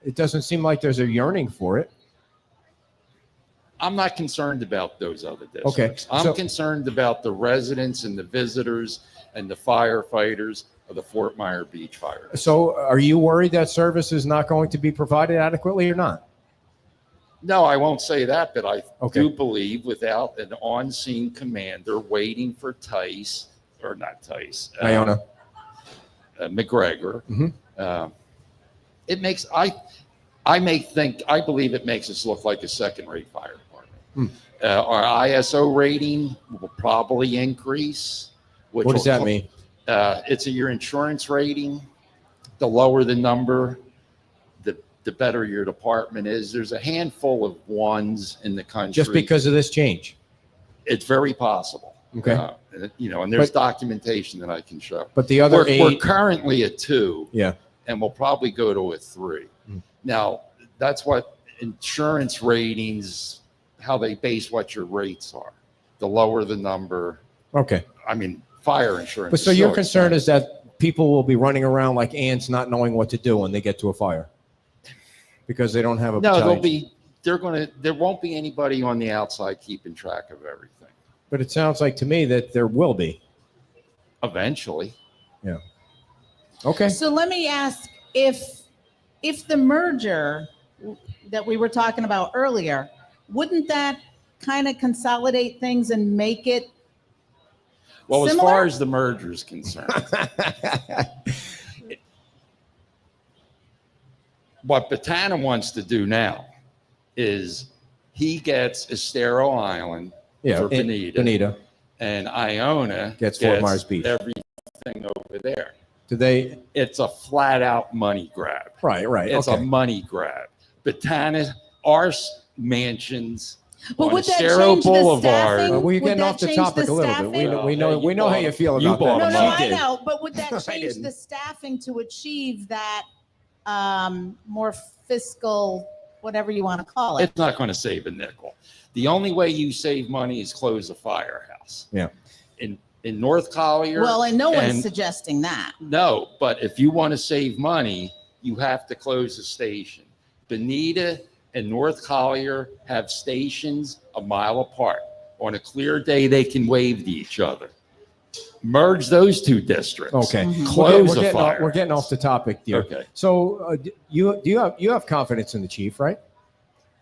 it doesn't seem like there's a yearning for it. I'm not concerned about those other Okay, districts. I'm concerned about the residents and the visitors and the firefighters of the Fort Myers Beach Fire. So are you worried that service is not going to be provided adequately or not? No, I won't say that, but I Okay. do believe without an on-scene commander waiting for Iona. McGregor, it makes I believe it makes us look like a second-rate fire department. Our ISO rating will probably increase. What does that mean? It's your insurance rating. The lower the number, the better your department is. There's a handful of ones in the country. Just because of this change? It's very possible. Okay. And there's documentation that I can show. But the other We're 8, currently at 2. yeah. And we'll probably go to a 3. Now, that's what insurance ratings, how they base what your rates are. The lower the number, Okay. I mean, fire insurance. But so is your concern expensive. is that people will be running around like ants, not knowing what to do when they get to a fire because they don't have a No, battalion. there won't be anybody on the outside keeping track of everything. But it sounds like to me that there will be. Eventually. Yeah. Okay. So let me ask, if the merger that we were talking about earlier, wouldn't that kind of consolidate things and make it Well, as similar? far as the merger is concerned, what Botana wants to do now is he gets Estero Island Yeah. for Bonita, Bonita. and Iona Gets Fort Myers Beach. Everything over there. Do they? It's a flat out money grab. Right. It's okay. a money grab. Botana, our mansions But on would that Estero change the Boulevard. staffing? We're Would getting that off the change topic the a little bit. staffing? We know how you feel You about bought that. them No, all. I She did. know, but would that I change didn't. the staffing to achieve that more fiscal, whatever you want to call it? It's not going to save a nickel. The only way you save money is close a firehouse. Yeah. In North Collier. Well, and no one's and- suggesting that. No, but if you want to save money, you have to close the station. Bonita and North Collier have stations a mile apart. On a clear day, they can wave to each other. Merge those 2 districts. Okay. Mhm. Close we're a getting fire. we're getting off the topic, dear. Okay. So you have confidence in the chief, right?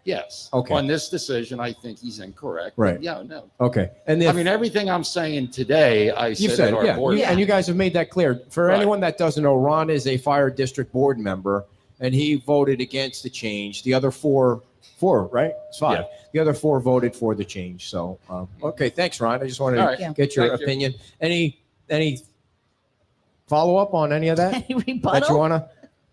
Yes. Okay. On this decision, I think he's incorrect. Right. Yeah, no. Okay. And I mean, everything I'm saying today, I you said said at it, our yeah. board. And you guys have made that clear. For Right. anyone that doesn't know, Ron is a fire district board member, and he voted against the change. The other four, right? It's 5. Yeah. The other 4 voted for the change. So, okay, thanks, Ron. I just wanted All to right. Yeah. get your Thank you. opinion. Any follow up on any of that Any that you rebuttal? want to?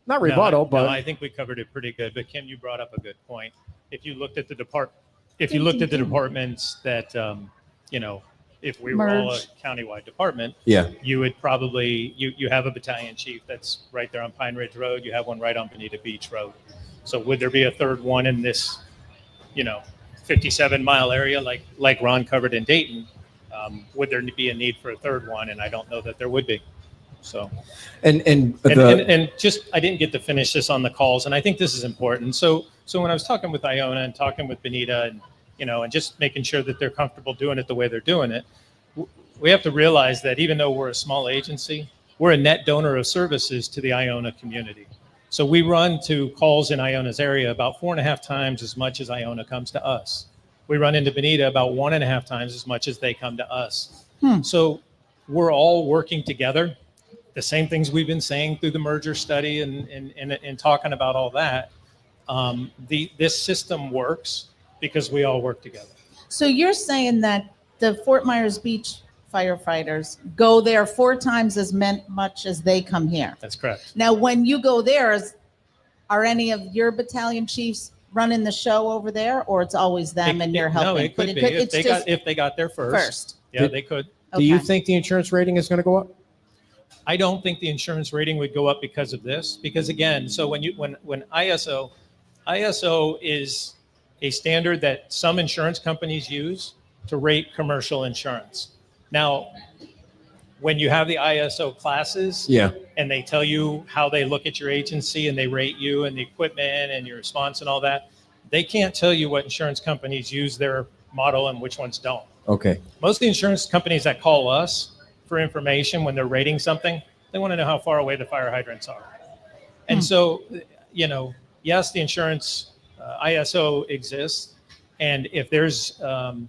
Not rebuttal, No, but I think we covered it pretty good. But Kim, you brought up a good point. If you looked at the departments that, if we were all a Merge. countywide department, yeah, you would probably, you have a battalion chief that's right there on Pine Ridge Road. You have one right on Bonita Beach Road. So would there be a third one in this, 57-mile area like Ron covered in Dayton? Would there be a need for a third one? And I don't know that there would be. So, and just, I didn't get to finish this on the calls, and I think this is important. So when I was talking with Iona and talking with Bonita and, and just making sure that they're comfortable doing it the way they're doing it, we have to realize that even though we're a small agency, we're a net donor of services to the Iona community. So we run to calls in Iona's area about 4.5 times as much as Iona comes to us. We run into Bonita about 1.5 times as much as they come to us. So we're all working together. The same things we've been saying through the merger study and talking about all that. This system works because we all work together. So you're saying that the Fort Myers Beach firefighters go there 4 times as much as they come here? That's correct. Now, when you go there, are any of your battalion chiefs running the show over there, or it's always them and you're helping? No, it could be. It's If they got there first. Yeah, Did- they could. do you Okay. think the insurance rating is going to go up? I don't think the insurance rating would go up because of this. Because again, so when ISO is a standard that some insurance companies use to rate commercial insurance. Now, when you have the ISO classes, Yeah. and they tell you how they look at your agency and they rate you and the equipment and your response and all that, they can't tell you what insurance companies use their model and which ones don't. Okay. Most of the insurance companies that call us for information when they're rating something, they want to know how far away the fire hydrants are. And so, yes, the insurance ISO exists. And if there's an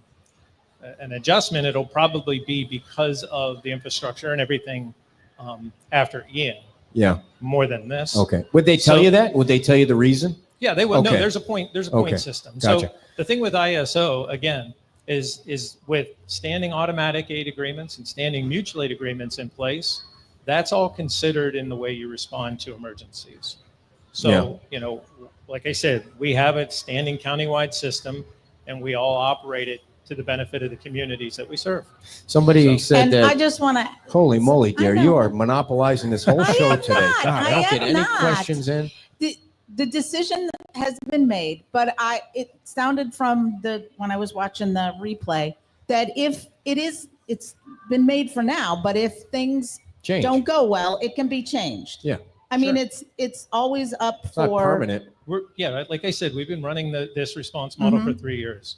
adjustment, it'll probably be because of the infrastructure and everything after Ian, Yeah. more than this. Okay. Would they tell So- you that? Would they tell you the reason? Yeah, they will. No, Okay. there's a point Okay. system. Gotcha. So the thing with ISO, again, is with standing automatic aid agreements and standing mutual aid agreements in place, that's all considered in the way you respond to emergencies. So, like I said, we have a standing countywide system and we all operate it to the benefit of the communities that we serve. Somebody said And that. I just want to, Holy moly, dear, I you know. are monopolizing this whole I show am today. not. God, I I don't get am any not. questions in. the decision has been made, but it sounded from when I was watching the replay that if it's been made for now, but if things Change. don't go well, it can be changed. Yeah. I mean, Sure. it's always up It's not for permanent. Like I said, we've been running this response model for Mhm. 3 years.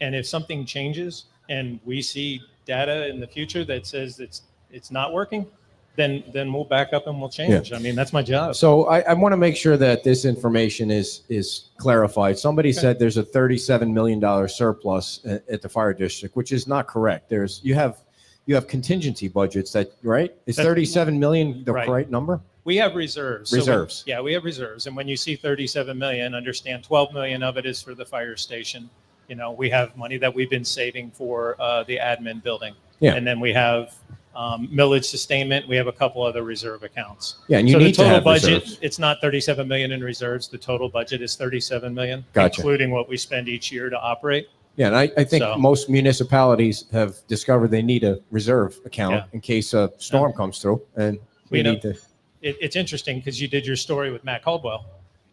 And if something changes and we see data in the future that says it's not working, then we'll back up and we'll change. I mean, that's my job. So I want to make sure that this information is clarified. Somebody said there's a $37 million surplus at the fire district, which is not correct. You have contingency budgets right? Is 37 million the Right. correct number? We have reserves. Reserves. We have reserves. And when you see 37 million, understand 12 million of it is for the fire station. You know, we have money that we've been saving for the admin building. Yeah. And then we have millage sustainment. We have a couple other reserve accounts. Yeah, and you So need the to total have budget, reserves. it's not 37 million in reserves. The total budget is 37 million, Gotcha. including what we spend each year to operate. Yeah, and I think So- most municipalities have discovered they need a reserve account Yeah. in case a storm comes through, and we You know, need to. It's interesting because you did your story with Matt Caldwell,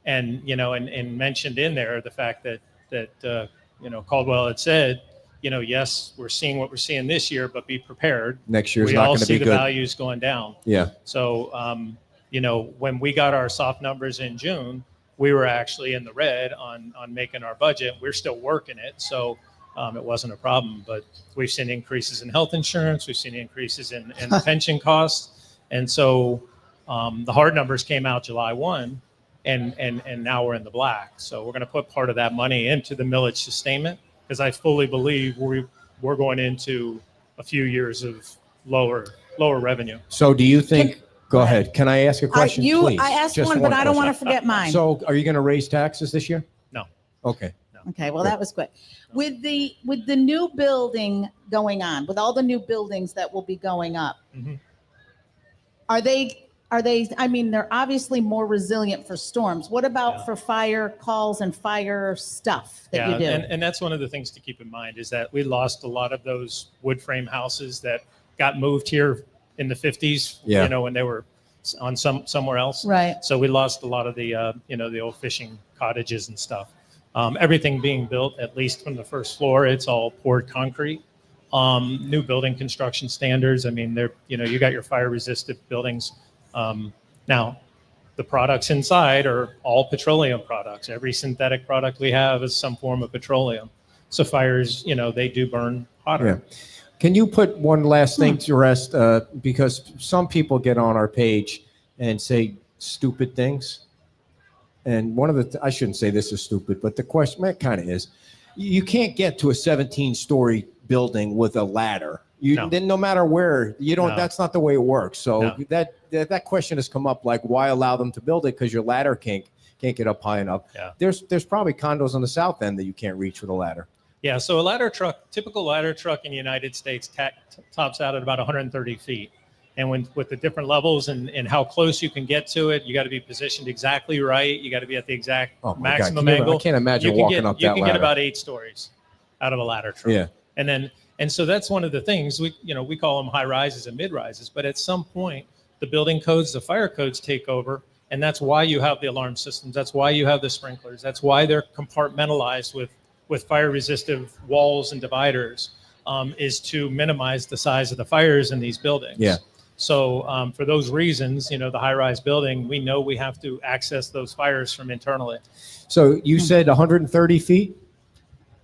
and and mentioned in there the fact that Caldwell had said, yes, we're seeing what we're seeing this year, but be prepared. Next year's We not all going to see be the good. values going down. Yeah. So when we got our soft numbers in June, we were actually in the red on making our budget. We're still working it, so it wasn't a problem. But we've seen increases in health insurance. We've seen increases in pension costs, and so. The hard numbers came out July 1, and now we're in the black. So we're going to put part of that money into the millage sustainment because I fully believe we're going into a few years of lower revenue. So do you think? Go ahead. Can I ask a question, please? I asked Just one, but I don't want to question. forget mine. So are you going to raise taxes this year? No. Okay. Okay, well, that was quick. With the new building going on, with all the new buildings that will be going up, Mhm. are they, I mean, they're obviously more resilient for storms. What about Yeah. for fire calls and fire stuff that you do? And that's one of the things to keep in mind is that we lost a lot of those wood frame houses that got moved here in the 50s, Yeah. when they were on somewhere else. Right. So we lost a lot of the, the old fishing cottages and stuff. Everything being built, at least from the first floor, it's all poured concrete. New building construction standards. I mean, you got your fire resistant buildings. Now, the products inside are all petroleum products. Every synthetic product we have is some form of petroleum. So fires, they do burn hotter. Yeah. Can you put one last thing to rest? Because some people get on our page and say stupid things. And one of I shouldn't say this is stupid, but the question, it kind of is. You can't get to a 17-story building with a ladder. Then no matter where, No. that's not the way it works. So No. that question has come up, like, why allow them to build it? Because your ladder can't get up high enough. Yeah. There's probably condos on the south end that you can't reach with a ladder. Yeah, so typical ladder truck in the United States tops out at about 130 feet. And with the different levels and how close you can get to it, you got to be positioned exactly right. You got to be at the exact Oh my God. maximum I angle. can't imagine walking up that You can ladder. get about 8 stories out of a ladder truck. Yeah. And so that's one of the things we call them high rises and mid rises. But at some point, the building codes, the fire codes take over. And that's why you have the alarm systems. That's why you have the sprinklers. That's why they're compartmentalized with fire resistive walls and dividers, is to minimize the size of the fires in these buildings. Yeah. So for those reasons, the high-rise building, we know we have to access those fires from internally. So you said 130 feet?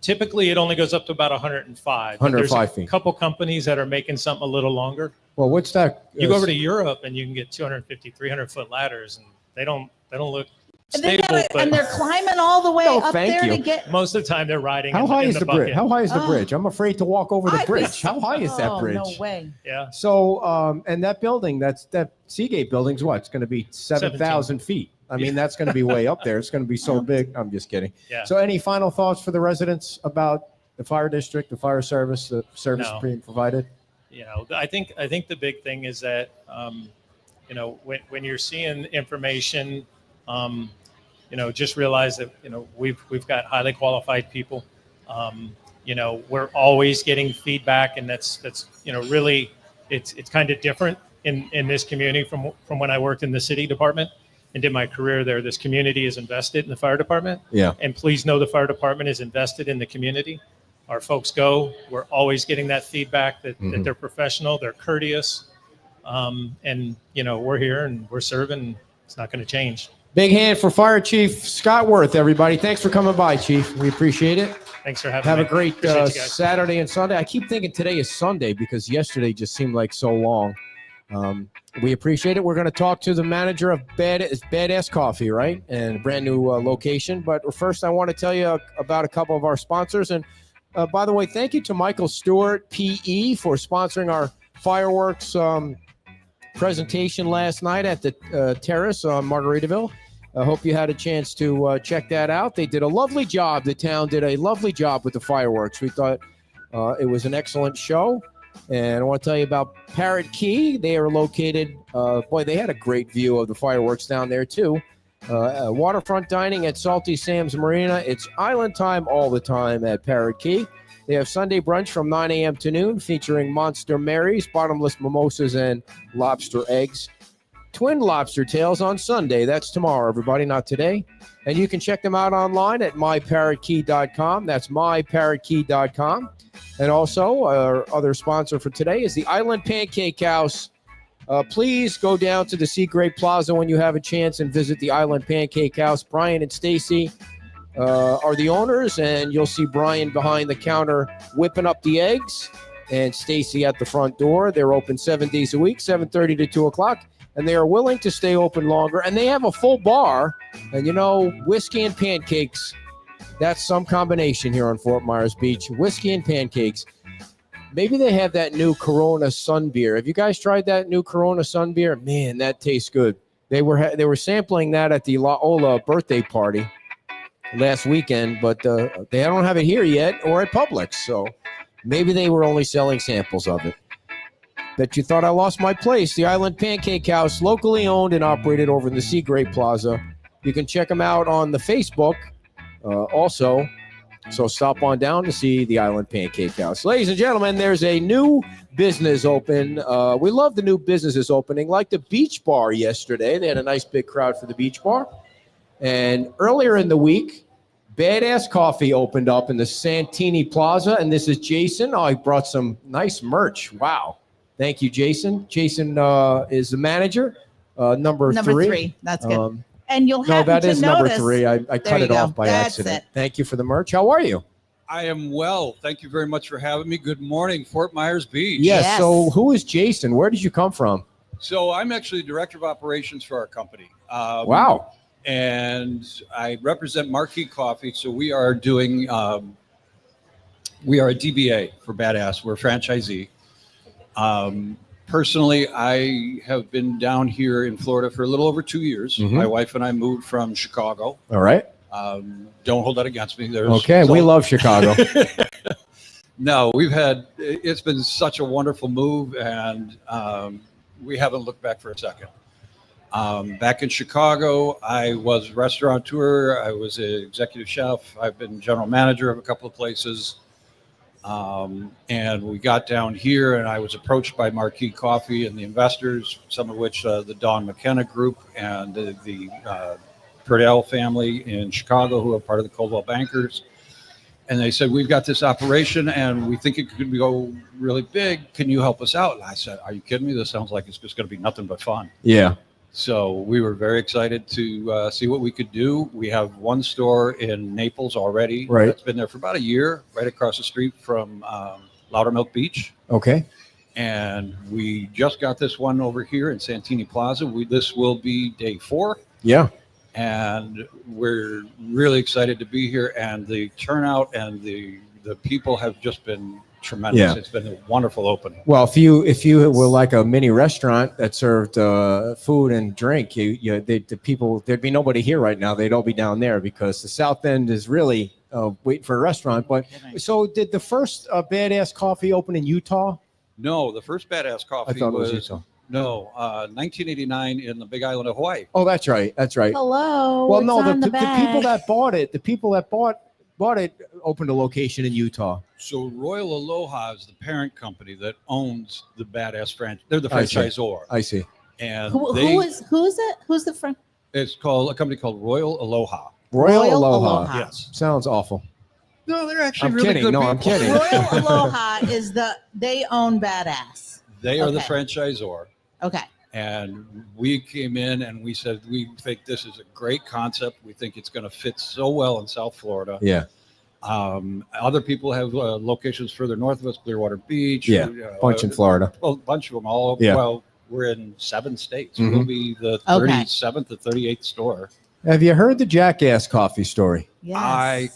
Typically, it only goes up to about 105. 105 There's feet. a couple companies that are making something a little longer. Well, what's that? You go over to Europe and you can get 250, 300-foot ladders, and they don't look And, stable. and they're climbing all the way No, up thank there you. to get. Most of the time, they're riding How in, high in is the the bucket. bridge? How high is the Oh. bridge? I'm afraid to walk over the I'd be bridge. How high is that Oh, bridge? No way. Yeah. So, and that building, that Seagate building's what? It's going to be 7,000 feet. I mean, that's going to be way up there. It's going to be so big. I'm just kidding. Yeah. So, any final thoughts for the residents about the fire district, the fire service, the service No. being provided? I think the big thing is that when you're seeing information, just realize that we've got highly qualified people. we're always getting feedback, and that's really it's kind of different in this community from when I worked in the city department and did my career there. This community is invested in the fire department. Yeah. And please know the fire department is invested in the community. Our folks go, we're always getting that feedback that they're professional, they're courteous. And we're here and we're serving. It's not going to change. Big hand for Fire Chief Scott Wirth, everybody. Thanks for coming by, Chief. We appreciate it. Thanks for having Have me. a great Appreciate you guys. Saturday and Sunday. I keep thinking today is Sunday because yesterday just seemed like so long. We appreciate it. We're going to talk to the manager of Badass Coffee, right? And a brand new location. But first, I want to tell you about a couple of our sponsors. And by the way, thank you to Michael Stewart, PE, for sponsoring our fireworks presentation last night at the Terrace on Margaritaville. I hope you had a chance to check that out. They did a lovely job. The town did a lovely job with the fireworks. We thought it was an excellent show. And I want to tell you about Parrot Key. They are located, they had a great view of the fireworks down there, too. Waterfront dining at Salty Sam's Marina. It's island time all the time at Parrot Key. They have Sunday brunch from 9 a.m. to noon featuring Monster Marys, bottomless mimosas, and lobster eggs. Twin lobster tails on Sunday. That's tomorrow, everybody, not today. And you can check them out online at myparrotkey.com. That's myparrotkey.com. And also, our other sponsor for today is the Island Pancake House. Please go down to the Sea Great Plaza when you have a chance and visit the Island Pancake House. Brian and Stacy are the owners, and you'll see Brian behind the counter whipping up the eggs and Stacy at the front door. They're open 7 days a week, 7:30 to 2 o'clock. And they are willing to stay open longer. And they have a full bar. And, whiskey and pancakes, that's some combination here on Fort Myers Beach. Whiskey and pancakes. Maybe they have that new Corona Sun beer. Have you guys tried that new Corona Sun beer? Man, that tastes good. They were sampling that at the La Ola birthday party last weekend, but they don't have it here yet or at Publix. So maybe they were only selling samples of it. Bet you thought I lost my place. The Island Pancake House, locally owned and operated over in the Sea Great Plaza. You can check them out on the Facebook also. So stop on down to see the Island Pancake House. Ladies and gentlemen, there's a new business open. We love the new businesses opening, like the Beach Bar yesterday. They had a nice big crowd for the Beach Bar. And earlier in the week, Badass Coffee opened up in the Santini Plaza. And this is Jason. Oh, he brought some nice merch. Wow. Thank you, Jason. Jason is the manager, number three. That's good. And you'll have that to is notice, number 3. I cut it off by That's accident. it. Thank you for the merch. How are you? I am well. Thank you very much for having me. Good morning, Fort Myers Beach. Yes. So who is Jason? Where did you come from? So I'm actually director of operations for our company. Wow. And I represent Marquee Coffee. So we are doing, we are a DBA for Badass. We're a franchisee. Personally, I have been down here in Florida for a little over 2 years. Mm-hmm. My wife and I moved from Chicago. All right. Don't hold that against me. We love Chicago. No, it's been such a wonderful move, and we haven't looked back for a second. Back in Chicago, I was restaurateur. I was an executive chef. I've been general manager of a couple of places. And we got down here, and I was approached by Marquee Coffee and the investors, some of which the Don McKenna Group and the Purdell family in Chicago, who are part of the Coldwell Bankers. And they said, we've got this operation, and we think it could go really big. Can you help us out? And I said, are you kidding me? This sounds like it's just going to be nothing but fun. Yeah. So we were very excited to see what we could do. We have one store in Naples already. Right. That's been there for about a year, right across the street from Loudermilk Beach. Okay. And we just got this one over here in Santini Plaza. This will be day 4. Yeah. And we're really excited to be here. And the turnout and the people have just been tremendous. Yeah. It's been a wonderful opening. Well, if you were like a mini restaurant that served food and drink, the people, there'd be nobody here right now. They'd all be down there because the South End is really waiting for a restaurant. But so did the first Badass Coffee open in Utah? No, the first Badass Coffee I thought it was Utah. No, 1989 in the Big Island of Hawaii. Oh, that's right. That's right. Hello. Well, it's no, on the bag. people that bought it, the people that bought bought it, opened a location in Utah? So Royal Aloha is the parent company that owns the Badass franchise. They're the I see. franchisor. I see. And Who is it? Who's the friend? it's called a company called Royal Aloha. Royal Royal Aloha. Aloha. Yes. Sounds awful. No, they're actually I'm really kidding. good No, people. I'm kidding. Royal Aloha is they own Badass. They are the Okay. franchisor. Okay. And we came in and we said, we think this is a great concept. We think it's going to fit so well in South Florida. Yeah. Other people have locations further north of us, Clearwater Beach. Yeah. Bunch in Florida. Well, a bunch of them all. Yeah. Well, we're in 7 states. Mhm. We'll be the Okay. 37th or 38th store. Have you heard the Jackass coffee story? Yes. I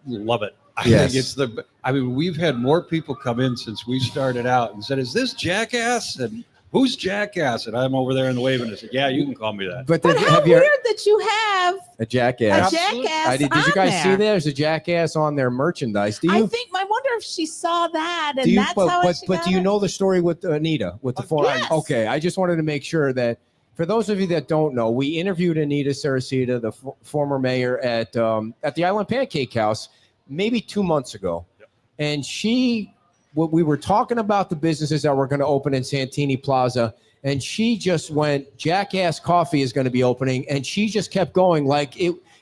love it. I Yes. think it's we've had more people come in since we started out and said, is this Jackass? And who's Jackass? And I'm over there in the wave and I said, yeah, you can call me that. But But how have you weird that you have a a Jackass? Jackass Did you on guys there. see there's a Jackass on their merchandise? Do you? I wonder if she saw that and do you? that's But how but, she but got do you it? know the story with Anita with the four? Yes. Okay, I just wanted to make sure that for those of you that don't know, we interviewed Anita Saracita, the former mayor at the Island Pancake House, maybe 2 months ago, and we were talking about the businesses that were going to open in Santini Plaza. And she just went, Jackass Coffee is going to be opening. And she just kept going like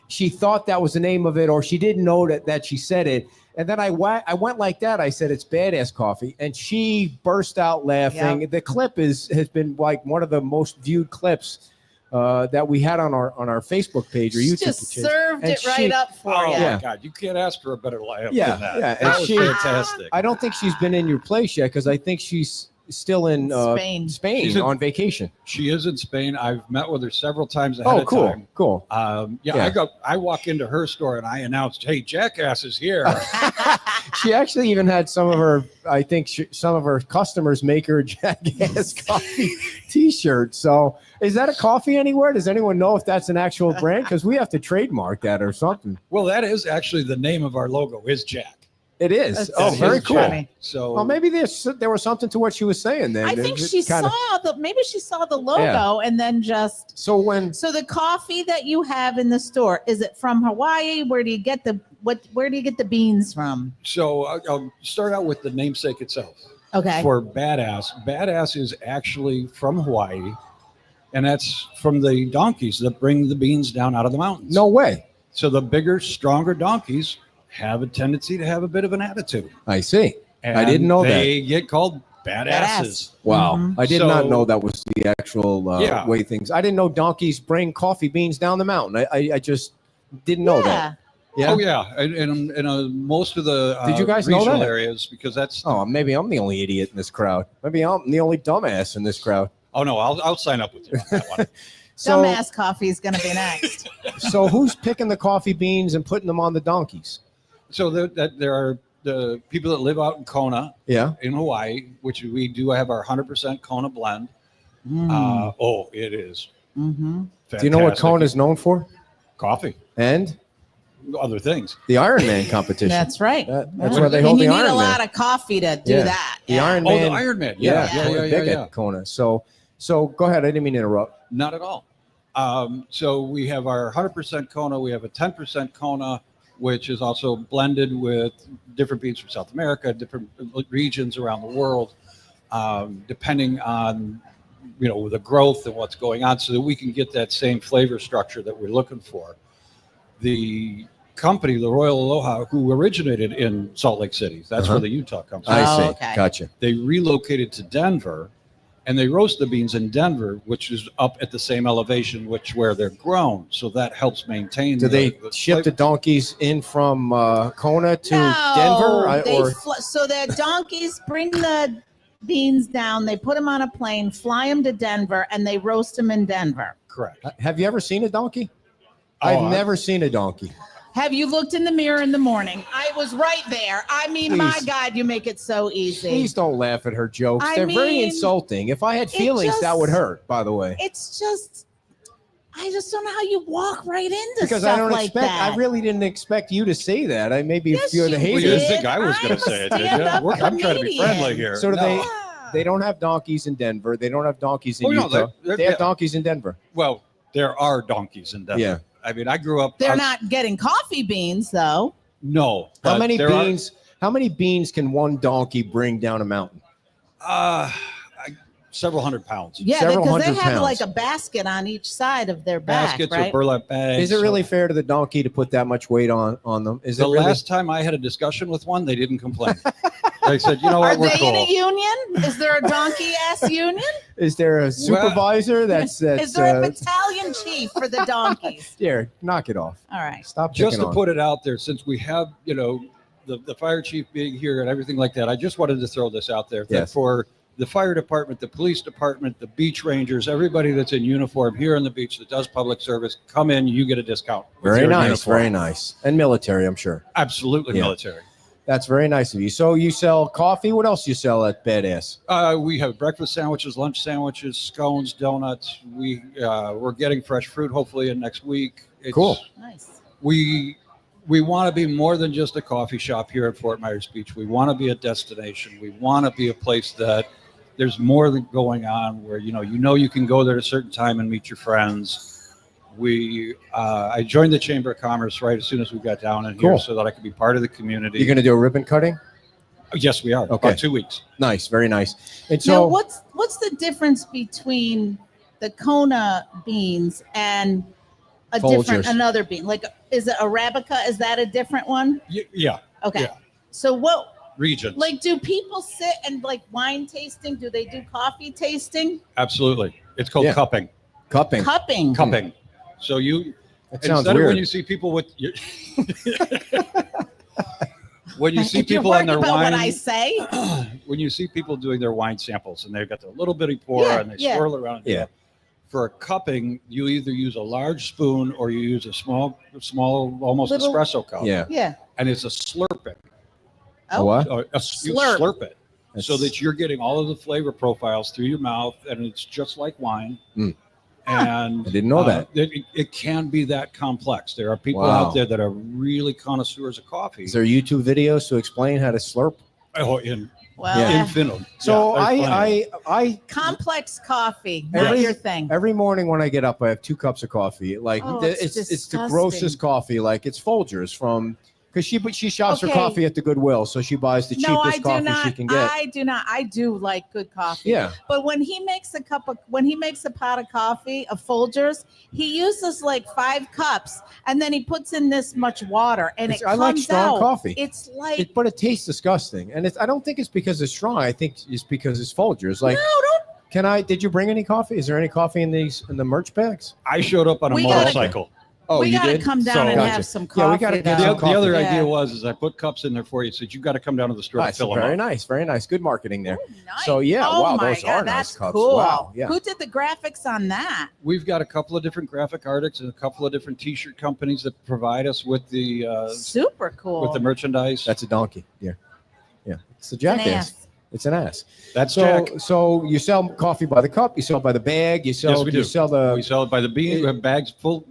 she thought that was the name of it, or she didn't know that she said it. And then I went like that. I said, it's Badass Coffee. And she burst out laughing. Yep. The clip has been like one of the most viewed clips that we had on our Facebook page or She YouTube just page. served And it she- right up for Oh you. Yeah. my God, you can't ask for a better laugh Yeah, than that. yeah, That and was she- fantastic. I don't think she's been in your place yet because I think she's still in Spain. Spain She's on vacation. She is in Spain. I've met with her several times ahead Oh, of cool, time. cool. Yeah, Yeah. I walk into her store and I announced, "Hey, Jackass is here." She actually even had some of her customers make her Jackass Coffee T-shirt. So, is that a coffee anywhere? Does anyone know if that's an actual brand? Because we have to trademark that or something. Well, that is actually the name of our logo. Is Jack. It is. That's- Oh, That very is cool. Jack. funny. So, Well, maybe there was something to what she was saying. Then I think It she kinda- maybe she saw the logo and then just. So when So the coffee that you have in the store, is it from Hawaii? Where do you get where do you get the beans from? so I'll start out with the namesake itself. Okay. For Badass, Badass is actually from Hawaii, and that's from the donkeys that bring the beans down out of the mountains. no way. So the bigger, stronger donkeys have a tendency to have a bit of an attitude. I see. And I didn't know that. they get called badasses. Wow. Mhm. I did So- not know that was the actual Yeah. way things. I didn't know donkeys bring coffee beans down the mountain. I just didn't know that. Yeah. Oh yeah, and in most of the Did you guys know regional that? areas, because that's Oh, maybe I'm the only idiot in this crowd. Maybe I'm the only dumbass in this crowd. oh no, I'll sign up with you on that one. So, Dumbass coffee is going to be next. so who's picking the coffee beans and putting them on the donkeys? So there are the people that live out in Kona Yeah. in Hawaii, which we do have our 100% Kona blend. Mm. It is Mm-hmm. Do you know what fantastic. Kona is known for? Coffee, And other things. the Ironman competition. That's right. That's Yeah. where they And hold you the need a Ironman. lot of coffee to do Yeah. that. The Yeah. Iron Oh, Man. the Iron Man. Yeah, Yeah, Kona, big yeah. at Kona. So go ahead. I didn't mean to interrupt. Not at all. So we have our 100% Kona. We have a 10% Kona, which is also blended with different beans from South America, different regions around the world, depending on the growth and what's going on, so that we can get that same flavor structure that we're looking for. The company, the Royal Aloha, who originated in Salt Lake City, that's where the Utah comes from. I Oh, see. okay. Gotcha. They relocated to Denver, and they roast the beans in Denver, which is up at the same elevation where they're grown. So that helps maintain. Do they the ship the flavor. donkeys in from Kona to No, Denver? so the donkeys bring the beans down, they put them on a plane, fly them to Denver, and they roast them in Denver. Correct. Have you ever seen a donkey? Oh, I've never seen a donkey. Have you looked in the mirror in the morning? I was right there. I mean, my Please. God, you make it so easy. Please don't laugh at her jokes. I They're very mean, insulting. If I had feelings, that just- would hurt, by the way. It's just, I just don't know how you walk right into Because stuff I don't like expect, that. I really didn't expect you to say that. Maybe Yes, if you're the you Well, you hater. didn't did. think I was going I'm to a say it, did you? stand-up I'm trying to be friendly comedian. here. So do No. they don't have donkeys in Denver. They don't have donkeys in Oh, no, Utah. they're- They have yeah. donkeys in Denver. Well, there are donkeys in Denver. Yeah. I mean, I grew up. They're not getting coffee beans, though. No. How but many there are- beans? How many beans can one donkey bring down a mountain? Several hundred pounds. Yeah, Several because they hundred have pounds. like a basket on each side of their back, Baskets right? or burlap bags. Is it really fair to the donkey to put that much weight on them? Is The it really? last time I had a discussion with one, they didn't complain. They said, you know Are what, we're they in a cool. union? Is there a donkey ass union? Is there a supervisor that's Is there a battalion chief for the donkeys? Here, knock it off. All right. Stop Just picking to on put it out there, since we have, the fire chief being here and everything like that, I just wanted to throw this out there. That Yes. for the fire department, the police department, the beach rangers, everybody that's in uniform here on the beach that does public service, come in, you get a discount. with Very your nice, uniform. very nice. And military, I'm sure. Absolutely Yeah. military. That's very nice of you. So you sell coffee. What else do you sell at Badass? We have breakfast sandwiches, lunch sandwiches, scones, donuts. We're getting fresh fruit hopefully in next week. Cool. Nice. We want to be more than just a coffee shop here at Fort Myers Beach. We want to be a destination. We want to be a place that there's more than going on where you can go there at a certain time and meet your friends. I joined the Chamber of Commerce right as soon as we got down in here Cool. so that I could be part of the community. You're going to do a ribbon cutting? Yes, we are. Okay. About 2 weeks. Nice, very nice. And Now, so what's the difference between the Kona beans and Folgers. another bean? Like, is it Arabica? Is that a different one? Yeah. Okay. Yeah. So what? Regions. Like, do people sit and like wine tasting? Do they do coffee tasting? Absolutely. It's called Yeah. cupping. cupping. Cupping. Cupping. So That sounds instead of weird. when you see people with when you see If you're people on worried their about wine, what I say, when you see people doing their wine samples and they've got the little bitty pour Yeah, and they yeah. swirl around. Yeah. For a cupping, you either use a large spoon or you use a small, almost Little- espresso cup. Yeah. yeah. And it's a slurping. A Oh, what? You Slurp. slurp it so That's- that you're getting all of the flavor profiles through your mouth, and it's just like wine. Mm. And I didn't know that. It can be that complex. There are people Wow. out there that are really connoisseurs of coffee. Is there YouTube videos to explain how to slurp? Oh, in well, Yeah. infinite. So Yeah, there's plenty. I complex coffee, not Every- your thing. every morning when I get up, I have 2 cups of coffee. Like Oh, it's it's the disgusting. grossest coffee. Like it's Folgers from because she shops her Okay. coffee at the Goodwill, so she buys the No, I cheapest do coffee not. she can get. I do not. I do like good coffee. Yeah. But when he makes a pot of coffee, of Folgers, he uses like 5 cups, and then he puts in this much water, and It's- it I comes like strong out. coffee. It's like But it tastes disgusting, and I don't think it's because it's strong. I think it's because it's Folgers. Like, no, don't. Did you bring any coffee? Is there any coffee in the merch bags? I showed up on a We gotta- motorcycle. Oh, we you gotta did? come down So- and Gotcha. have some Yeah, coffee. we gotta get though. some The coffee. other Yeah. idea was I put cups in there for you. Said you got to come down to the store to That's fill them very up. nice, very nice. Good marketing there. Ooh, nice. So, yeah, oh wow, my those God, are nice that's cups. Cool. Wow, yeah. Who did the graphics on that? We've got a couple of different graphic artists and a couple of different T-shirt companies that provide us with the Super cool. merchandise. That's a donkey. Yeah, it's a An jackass. ass. It's an ass. That's So, Jack. so you sell coffee by the cup. You sell by the bag. You sell. Yes, we do. You sell We the. sell it by the bean. We have bags full,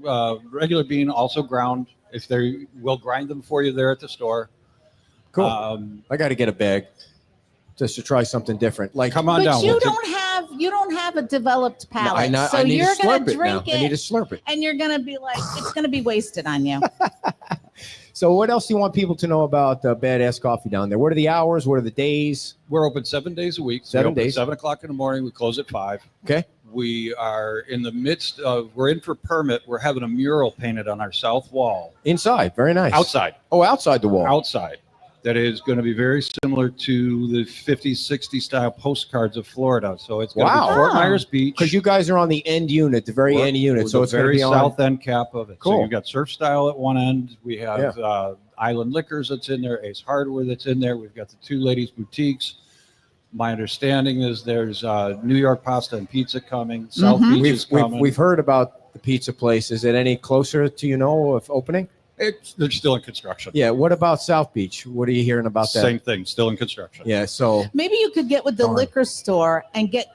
regular bean, also ground. If we'll grind them for you there at the store. Cool. I got to get a bag just to try something different. Like, come on But down. you We'll take- don't have a developed No, palate, so I need you're to gonna slurp it now. drink I need to it, slurp it. and you're gonna be like, it's gonna be wasted on you. So, what else do you want people to know about Badass Coffee down there? What are the hours? What are the days? We're open 7 days a week. 7 we open days. 7 o'clock in the morning. We close at 5. Okay. We are in the midst of. We're in for permit. We're having a mural painted on our south wall. Inside, very nice. Outside. Oh, outside the wall. Outside. That is going to be very similar to the 50s, 60s style postcards of Florida. So it's going to Wow. be Fort Wow. Myers Beach. Because you guys are on the end unit, the very We're- end unit. we're So the it's going to very be on. south end cap of it. Cool. So you've got Surf Style at one end. We have Island Liquors that's in there, Ace Hardware that's in there. We've got the Two Ladies Boutiques. My understanding is there's New York Pasta and Pizza coming. South Mhm. Beach is coming. We've heard about the pizza place. Is it any closer to of opening? They're still in construction. Yeah. What about South Beach? What are you hearing about that? Same thing, still in construction. Yeah. So Maybe you could get with the Darn. liquor store and get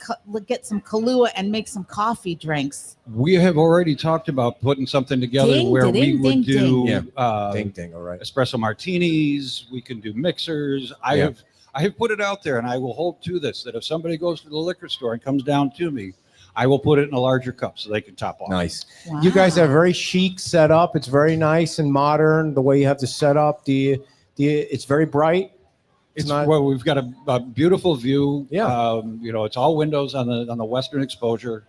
some Kahlua and make some coffee drinks. We have already talked about putting something together Ding, where we ding, would ding, do ding. uh, ding ding. All right. espresso martinis. We can do mixers. I have put it out there, and I will hold to this: that if somebody goes to the liquor store and comes down to me, I will put it in a larger cup so they can top off. Nice. You guys have very chic setup. It's very nice and modern. The way you have the setup. It's very bright. Well, we've got a beautiful view. Yeah. It's all windows on the western exposure.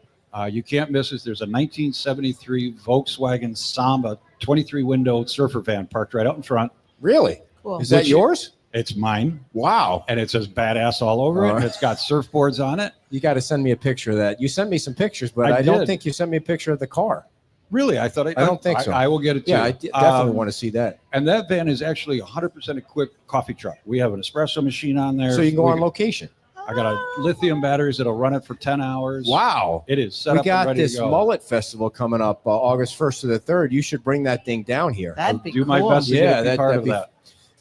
You can't miss it. There's a 1973 Volkswagen Samba 23 window surfer van parked right out in front. Really? Cool. Is that yours? It's mine. Wow. And it says badass all over it. Right. It's got surfboards on it. You got to send me a picture of that. You sent me some pictures, but I I don't did. think you sent me a picture of the car. Really? I thought I don't think so. I will get it too. Yeah, I definitely want to see that. And that van is actually 100% equipped coffee truck. We have an espresso machine on there. So you can go on location. I got a lithium batteries that'll run it for 10 hours. Wow. It is set We up and got ready this to go. mullet festival coming up August 1st to the 3rd. You should bring that thing down here. That'd be Do cool. my best to Yeah, be part that'd of be- that.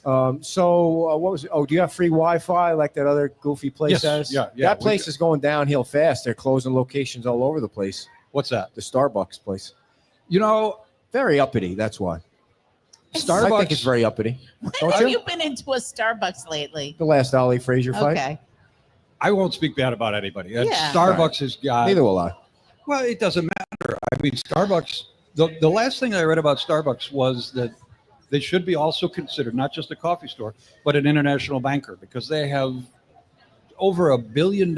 What was it? Oh, do you have free Wi-Fi like that other goofy place Yes, has? yeah. That place is going downhill fast. They're closing locations all over the place. What's that? The Starbucks place. Very uppity. That's why. Starbucks. I think it's very uppity. Don't Have you? you been into a Starbucks lately? The last Ollie Frazier fight. Okay. I won't speak bad about anybody. Yeah. Starbucks has got. Neither will I. Well, it doesn't matter. I mean, Starbucks. The last thing I read about Starbucks was that they should be also considered not just a coffee store, but an international banker because they have over $1 billion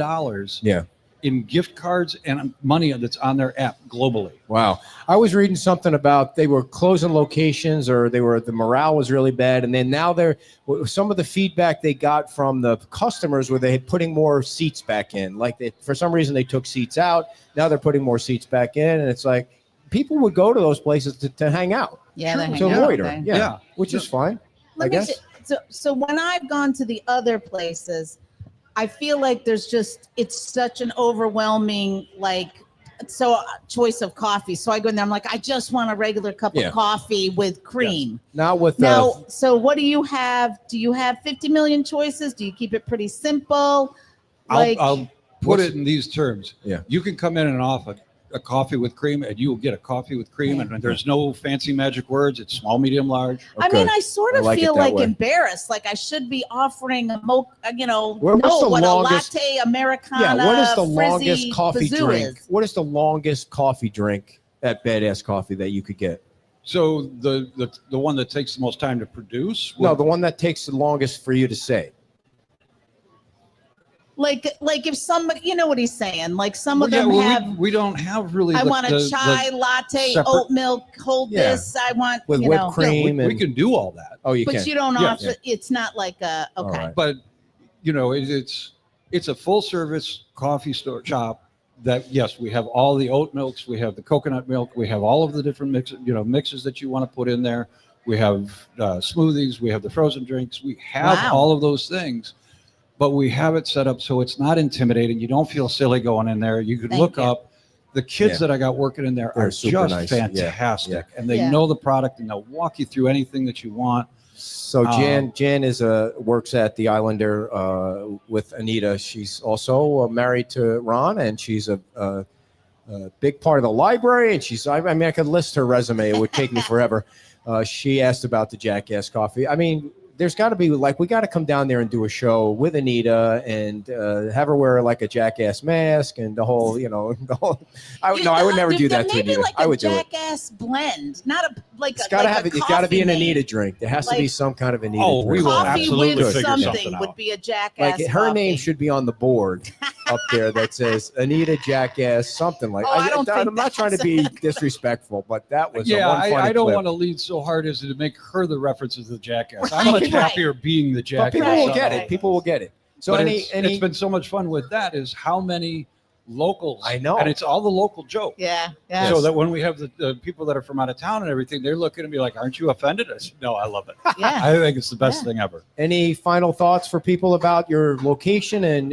Yeah. in gift cards and money that's on their app globally. Wow. I was reading something about they were closing locations or the morale was really bad. And then now some of the feedback they got from the customers were they had putting more seats back in. Like for some reason they took seats out. Now they're putting more seats back in. And it's like people would go to those places to hang out. Yeah, they hang To out, loiter. okay. Yeah. Which is fine. I guess. So when I've gone to the other places, I feel like it's such an overwhelming choice of coffee. So I go in there, I'm like, I just want a regular cup of coffee with cream. Not with Now, so what do you have? Do you have 50 million choices? Do you keep it pretty simple? I'll put it in these terms. Yeah. You can come in and offer a coffee with cream and you will get a coffee with cream and there's no fancy magic words. It's small, medium, large. I mean, I sort of feel like way. embarrassed, like I should be offering a mocha, a latte Americana. Yeah, what is the frizzy longest coffee bazoo drink? is. What is the longest coffee drink at Badass Coffee that you could get? So the one that takes the most time to produce? No, the one that takes the longest for you to say. Like if somebody, you know what he's saying, like some of them have. We don't have really. I want a chai latte, separate- oat milk, hold Yeah. this. I want With you whipped know. cream. we can do all that. Oh, you But can. you don't Yeah. offer. It's not like a All okay. right. But it's a full service coffee store shop that yes, we have all the oat milks, we have the coconut milk, we have all of the different mixes that you want to put in there. We have smoothies, we have the frozen drinks, we have Wow. all of those things. But we have it set up so it's not intimidating. You don't feel silly going in there. You can Thank look you. up. The kids Yeah. that I got working in there They're are super just nice. Yeah. fantastic, and they Yeah. know the product, and they'll walk you through anything that you want. So Jan is works at the Islander with Anita. She's also married to Ron, and she's a big part of the library. And I could list her resume. It would take me forever. She asked about the Jackass Coffee. I mean, there's got to be we got to come down there and do a show with Anita and have her wear like a Jackass mask and the whole. I would never do that to Maybe Anita. like I would a do it. Jackass blend, not a like. It's got to like have a it. It's got to be an coffee Anita made. drink. There has to Like- be some kind of Anita Oh, drink. we will Coffee absolutely with figure something something would out. be a Jackass. Like her name coffee. should be on the board up there that says Anita Jackass, something like. Oh, I don't think I'm not trying to be disrespectful, but that was Yeah, one funny I don't clip. want to lead so hard as to make her the references to the Jackass. I'm Right. much Right. happier being the But Jackass. people will Right. get Right. it. People will get it. So But any it's been so much fun with that is how many locals. I know. And it's all the local joke. Yeah, yeah. So that when we have the people that are from out of town and everything, they're looking at me like, aren't you offended? I said, no, I love it. yeah. I think it's the best Yeah. thing ever. any final thoughts for people about your location and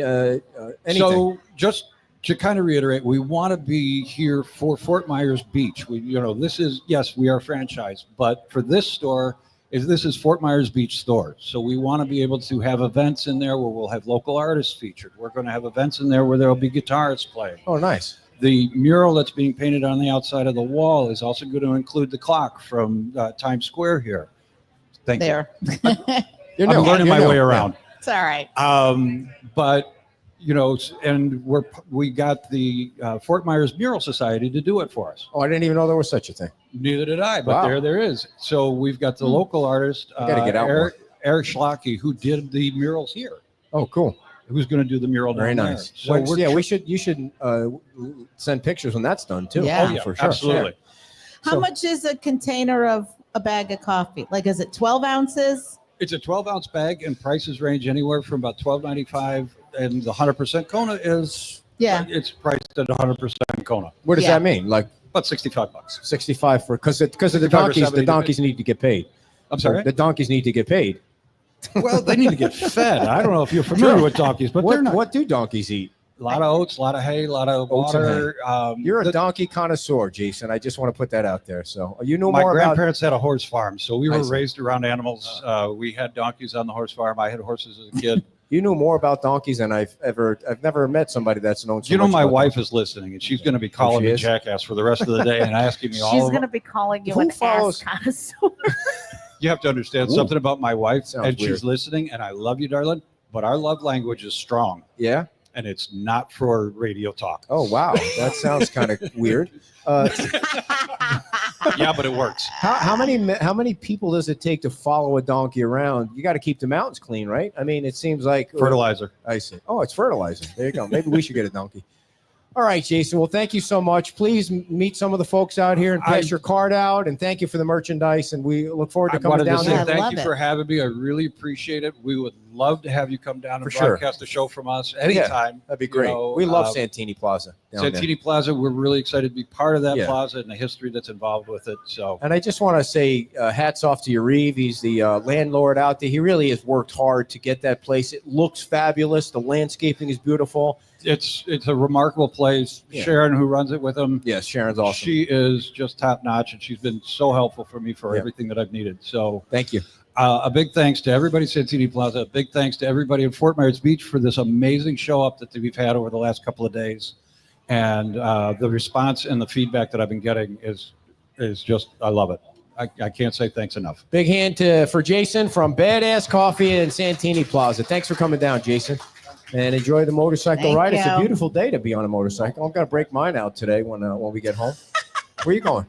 anything? So just to kind of reiterate, we want to be here for Fort Myers Beach. This is, yes, we are franchised, but for this store, this is Fort Myers Beach store. So we want to be able to have events in there where we'll have local artists featured. We're going to have events in there where there'll be guitarists playing. Oh, nice. The mural that's being painted on the outside of the wall is also going to include the clock from Times Square here. Thank There. you. I'm learning my way around. It's all right. But you know, and we got the Fort Myers Mural Society to do it for us. Oh, I didn't even know there was such a thing. Neither did I, but Wow. there is. So we've got the local artist, I gotta get out more. Eric Schlocky, who did the murals here. Oh, cool. Who's going to do the mural Very down nice. there. So Yeah, you should send pictures when that's done too. Yeah. Oh, yeah, for sure. absolutely. How So- much is a container of a bag of coffee? Like, is it 12 ounces? It's a 12-ounce bag, and prices range anywhere from about $12.95, and the 100% Kona is Yeah. it's priced at 100% Kona, What does Yeah. that mean? Like about $65. 65 for because of the 65 or donkeys. The 70 donkeys need to get paid. I'm sorry. The donkeys need to get paid. Well, they need to get fed. I don't know if you're familiar Sure. with donkeys, but they're What not. what do donkeys eat? A lot of oats, a lot of hay, a lot of Oats and water. You're a donkey connoisseur, Jason. I just want to put that out there. So you know My more about. grandparents had a horse farm, so we I were see. raised around animals. We had donkeys on the horse farm. I had horses as a kid. You knew more about donkeys than I've never met somebody that's known. So You know, much my about wife donkeys. is listening, and she's going to be calling she me is? jackass for the rest of the day and asking me all She's of going to be calling you Who an follows- ass connoisseur. You have to understand Ooh. something about my wife, Sounds and weird. she's listening, and I love you, darling, but our love language is strong, Yeah. and it's not for radio talk. Oh wow, that sounds kind of weird. Yeah, but it works. How many people does it take to follow a donkey around? You got to keep the mountains clean, right? I mean, it seems like Fertilizer. I see. Oh, it's fertilizer. There you go. Maybe we should get a donkey. All right, Jason. Well, thank you so much. Please meet some of the folks out here and pass your card out. And thank you for the merchandise. And we look forward to I coming wanted to down say there. I there. thank love you it. for having me. I really appreciate it. We would love to have you come down and For sure. broadcast a show from us anytime. That'd be You great. know, We love Santini Plaza down there. Santini Plaza. We're really excited to be part of that Yeah. plaza and the history that's involved with it. So And I just want to say hats off to Yariv. He's the landlord out there. He really has worked hard to get that place. It looks fabulous. The landscaping is beautiful. it's a remarkable place. Yeah. Sharon, who runs it with him, Yes, Sharon's awesome. she is just top notch, and she's been so helpful for me for Yeah. everything that I've needed. So Thank you. a big thanks to everybody at Santini Plaza. A big thanks to everybody in Fort Myers Beach for this amazing show up that we've had over the last couple of days. And the response and the feedback that I've been getting is just, I love it. I can't say thanks enough. Big hand for Jason from Badass Coffee in Santini Plaza. Thanks for coming down, Jason. And enjoy the motorcycle Thank ride. It's a you. beautiful day to be on a motorcycle. I'm going to break mine out today when we get home. Where you going?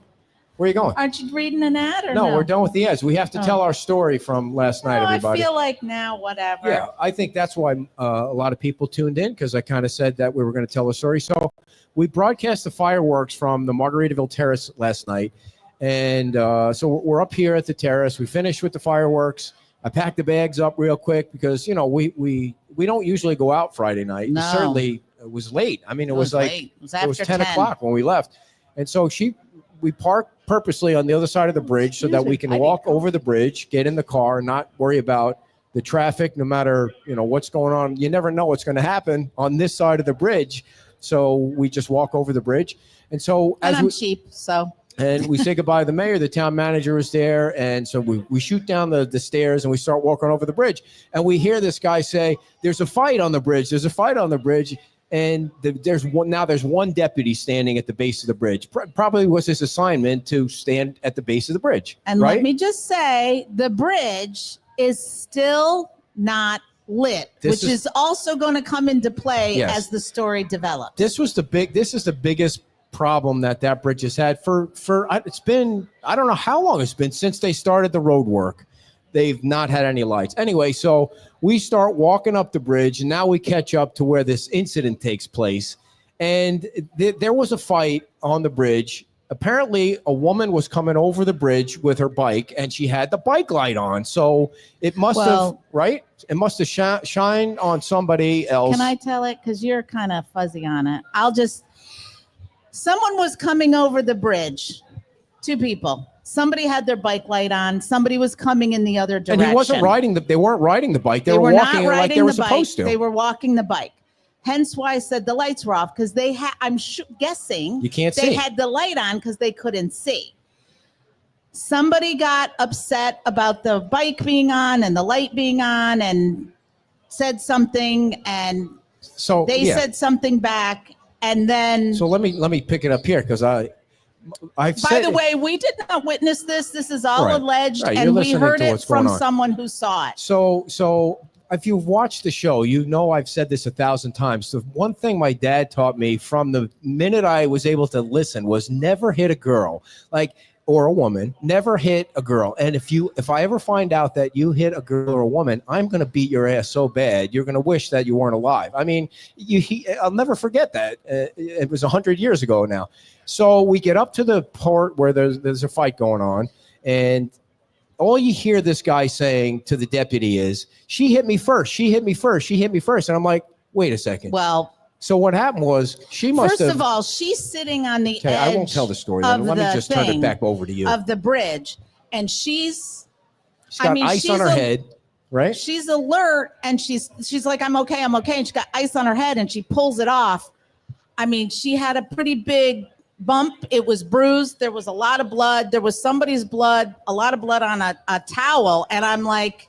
Where you going? Aren't you reading an ad or No, we're done with the ads. We have to Oh. tell our story from last night, Oh, I everybody. feel like now, whatever. Yeah, I think that's why a lot of people tuned in because I kind of said that we were going to tell a story. So we broadcast the fireworks from the Margaritaville Terrace last night. And so we're up here at the terrace. We finished with the fireworks. I packed the bags up real quick because, you know, we don't usually go out Friday night. No. Certainly it was late. I mean, it was like late. It was it was after 10 o'clock when we left. And so we parked purposely on the other side of the bridge so that we can walk over the bridge, get in the car, and not worry about the traffic, no matter, you know, what's going on. You never know what's going to happen on this side of the bridge. So we just walk over the bridge. And so And as I'm we, cheap, so and we say goodbye to the mayor, the town manager was there. And so we shoot down the stairs and we start walking over the bridge. And we hear this guy say, there's a fight on the bridge. There's a fight on the bridge. And there's one deputy standing at the base of the bridge. Probably was his assignment to stand at the base of the bridge. and right? let me just say the bridge is still not lit, This which is- is also going to come into play Yes. as the story develops. This is the biggest problem that bridge has had for it's been, I don't know how long it's been since they started the road work. They've not had any lights. Anyway, so we start walking up the bridge and now we catch up to where this incident takes place. And there was a fight on the bridge. Apparently a woman was coming over the bridge with her bike and she had the bike light on. So it must have, right? It must have shined on somebody else. Can I tell it? Because you're kind of fuzzy on it. Someone was coming over the bridge. Two people. Somebody had their bike light on. Somebody was coming in the other direction. And he wasn't they weren't riding the bike. They were not walking like riding they were the bike. supposed to. They were walking the bike. Hence why I said the lights were off, because they had, guessing You can't they see. had the light on because they couldn't see. Somebody got upset about the bike being on and the light being on and said something, and So they yeah. said something back. And then, So let me pick it up here because I've by said, the way, we did not witness this. This is all Right. alleged, Right, you're and we listening heard to it what's going from on. someone who saw it. So if you've watched the show, you know I've said this 1,000 times. The one thing my dad taught me from the minute I was able to listen was never hit a girl, or a woman. Never hit a girl. And if I ever find out that you hit a girl or a woman, I'm going to beat your ass so bad you're going to wish that you weren't alive. I mean, I'll never forget that. It was 100 years ago now. So we get up to the part where there's a fight going on, and all you hear this guy saying to the deputy is, "She hit me first. She hit me first. She hit me first." And I'm like, wait a second. Well, so what happened was she must first of all, she's sitting on the edge. I won't tell the story. Let me just turn it back over to you. Of the bridge, and she's got ice on her head, right? She's alert, and she's like, I'm okay, and she got ice on her head, and she pulls it off. I mean, she had a pretty big bump. It was bruised. There was a lot of blood. There was somebody's blood, a lot of blood on a towel, and I'm like,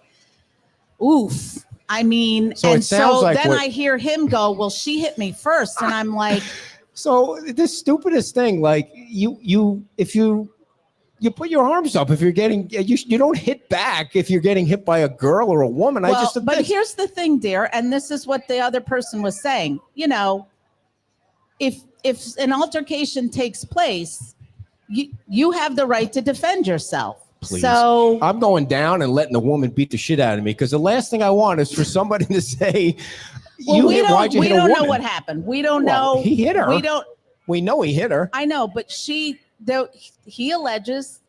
oof. I mean, so it sounds like then I hear him go, well, she hit me first. And I'm like, so the stupidest thing, like if you put your arms up, if you're getting, you don't hit back if you're getting hit by a girl or a woman. But here's the thing, dear. And this is what the other person was saying, if an altercation takes place, you have the right to defend yourself. Please. So I'm going down and letting the woman beat the shit out of me, because the last thing I want is for somebody to say, we don't know what happened. We don't know. He hit her. We know he hit her. I know, but he alleges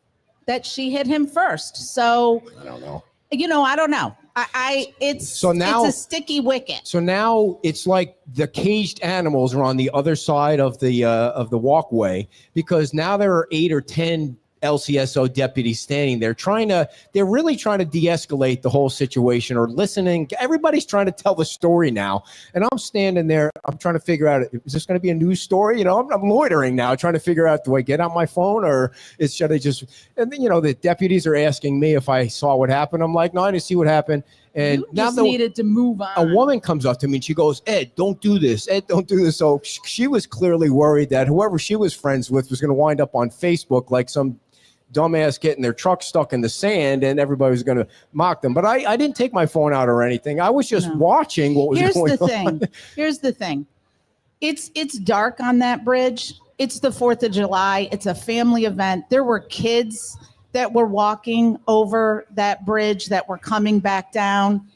that she hit him first. So I don't know. I don't know. It's a sticky wicket. So now it's like the caged animals are on the other side of the walkway, because now there are 8 or 10 LCSO deputies standing there they're really trying to de-escalate the whole situation, or listening. Everybody's trying to tell the story now. And I'm standing there, I'm trying to figure out, is this going to be a news story? I'm loitering now, trying to figure out, do I get out my phone, or should I just, and then, the deputies are asking me if I saw what happened. I'm like, no, I didn't see what happened. And you just needed to move on. A woman comes up to me and she goes, Ed, don't do this. Ed, don't do this. So she was clearly worried that whoever she was friends with was going to wind up on Facebook like some dumbass getting their truck stuck in the sand, and everybody was going to mock them. But I didn't take my phone out or anything. I was just watching what was going on. Here's the thing. It's dark on that bridge. It's the 4th of July. It's a family event. There were kids that were walking over that bridge that were coming back down.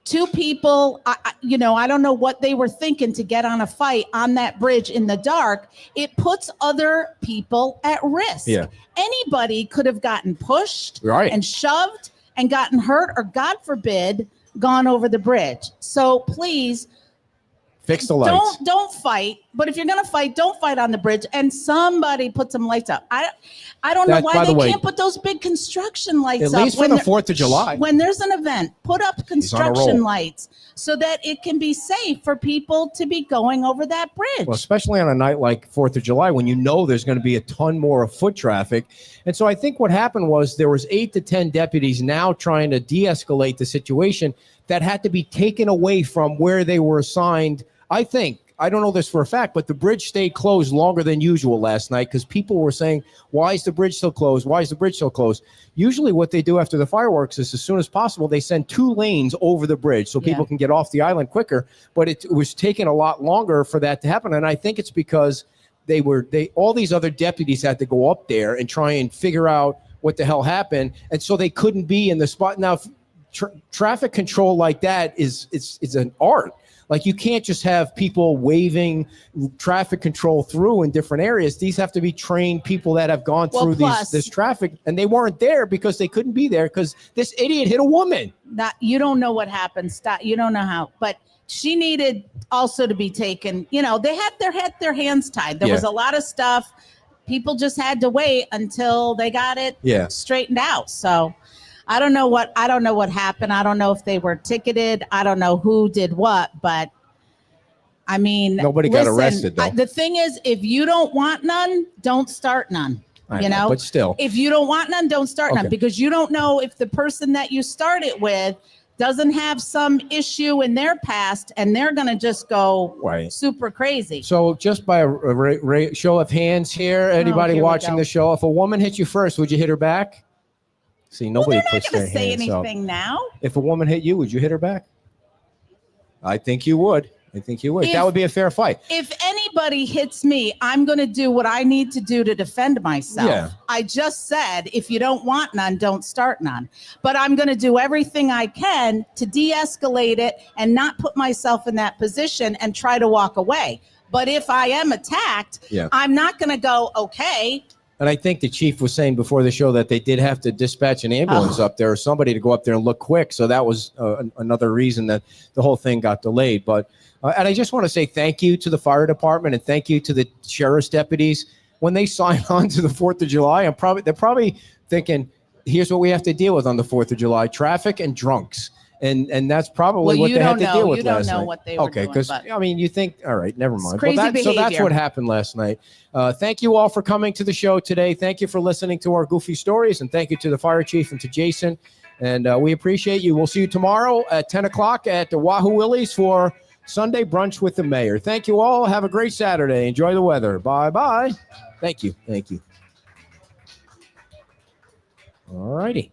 2 people, I don't know what they were thinking to get on a fight on that bridge in the dark. It puts other people at risk. Yeah. Anybody could have gotten pushed and shoved and gotten hurt, or God forbid, gone over the bridge. So please, fix the lights. Don't fight. But if you're going to fight, don't fight on the bridge. And somebody put some lights up. I don't know why they can't put those big construction lights up. At least for the 4th of July. When there's an event, put up construction lights so that it can be safe for people to be going over that bridge. Well, especially on a night like 4th of July, when there's going to be a ton more of foot traffic. And so I think what happened was there was 8 to 10 deputies now trying to de-escalate the situation that had to be taken away from where they were assigned. I don't know this for a fact, but the bridge stayed closed longer than usual last night, because people were saying, why is the bridge still closed? Why is the bridge still closed? Usually what they do after the fireworks is, as soon as possible, they send 2 lanes over the bridge so people can get off the island quicker. But it was taking a lot longer for that to happen. And I think it's because all these other deputies had to go up there and try and figure out what the hell happened. And so they couldn't be in the spot. Now, traffic control like that is an art. Like, you can't just have people waving traffic control through in different areas. These have to be trained people that have gone through this traffic, and they weren't there because they couldn't be there because this idiot hit a woman. You don't know what happened. Stop. You don't know how, but she needed also to be taken. They had their hands tied. There was a lot of stuff. People just had to wait until they got it straightened out. So I don't know what happened. I don't know if they were ticketed. I don't know who did what, but I mean, nobody got arrested though. The thing is, if you don't want none, don't start none. But still, if you don't want none, don't start none, because you don't know if the person that you started with doesn't have some issue in their past, and they're going to just go super crazy. So just by a show of hands here, anybody watching the show, if a woman hit you first, would you hit her back? See, Well, nobody they're not puts going their to say hands up. anything now. If a woman hit you, would you hit her back? I think you would. I think you would. If- That would be a fair fight. If anybody hits me, I'm going to do what I need to do to defend myself. Yeah. I just said, if you don't want none, don't start none. But I'm going to do everything I can to de-escalate it and not put myself in that position and try to walk away. But if I am attacked, Yeah. I'm not going to go, okay. And I think the chief was saying before the show that they did have to dispatch an ambulance up there or somebody to go up there and look quick. So that was another reason that the whole thing got delayed. But and I just want to say thank you to the fire department and thank you to the sheriff's deputies. When they sign on to the 4th of July, they're probably thinking, here's what we have to deal with on the 4th of July, traffic and drunks. And that's probably what they had to deal with last night. You don't know what they were doing. Okay, because I mean, you think, all right, never mind. crazy So that's behavior. what happened last night. Thank you all for coming to the show today. Thank you for listening to our goofy stories, and thank you to the fire chief and to Jason. And we appreciate you. We'll see you tomorrow at 10 o'clock at the Wahoo Willie's for Sunday brunch with the mayor. Thank you all. Have a great Saturday. Enjoy the weather. Bye-bye. Thank you. Thank you. All righty.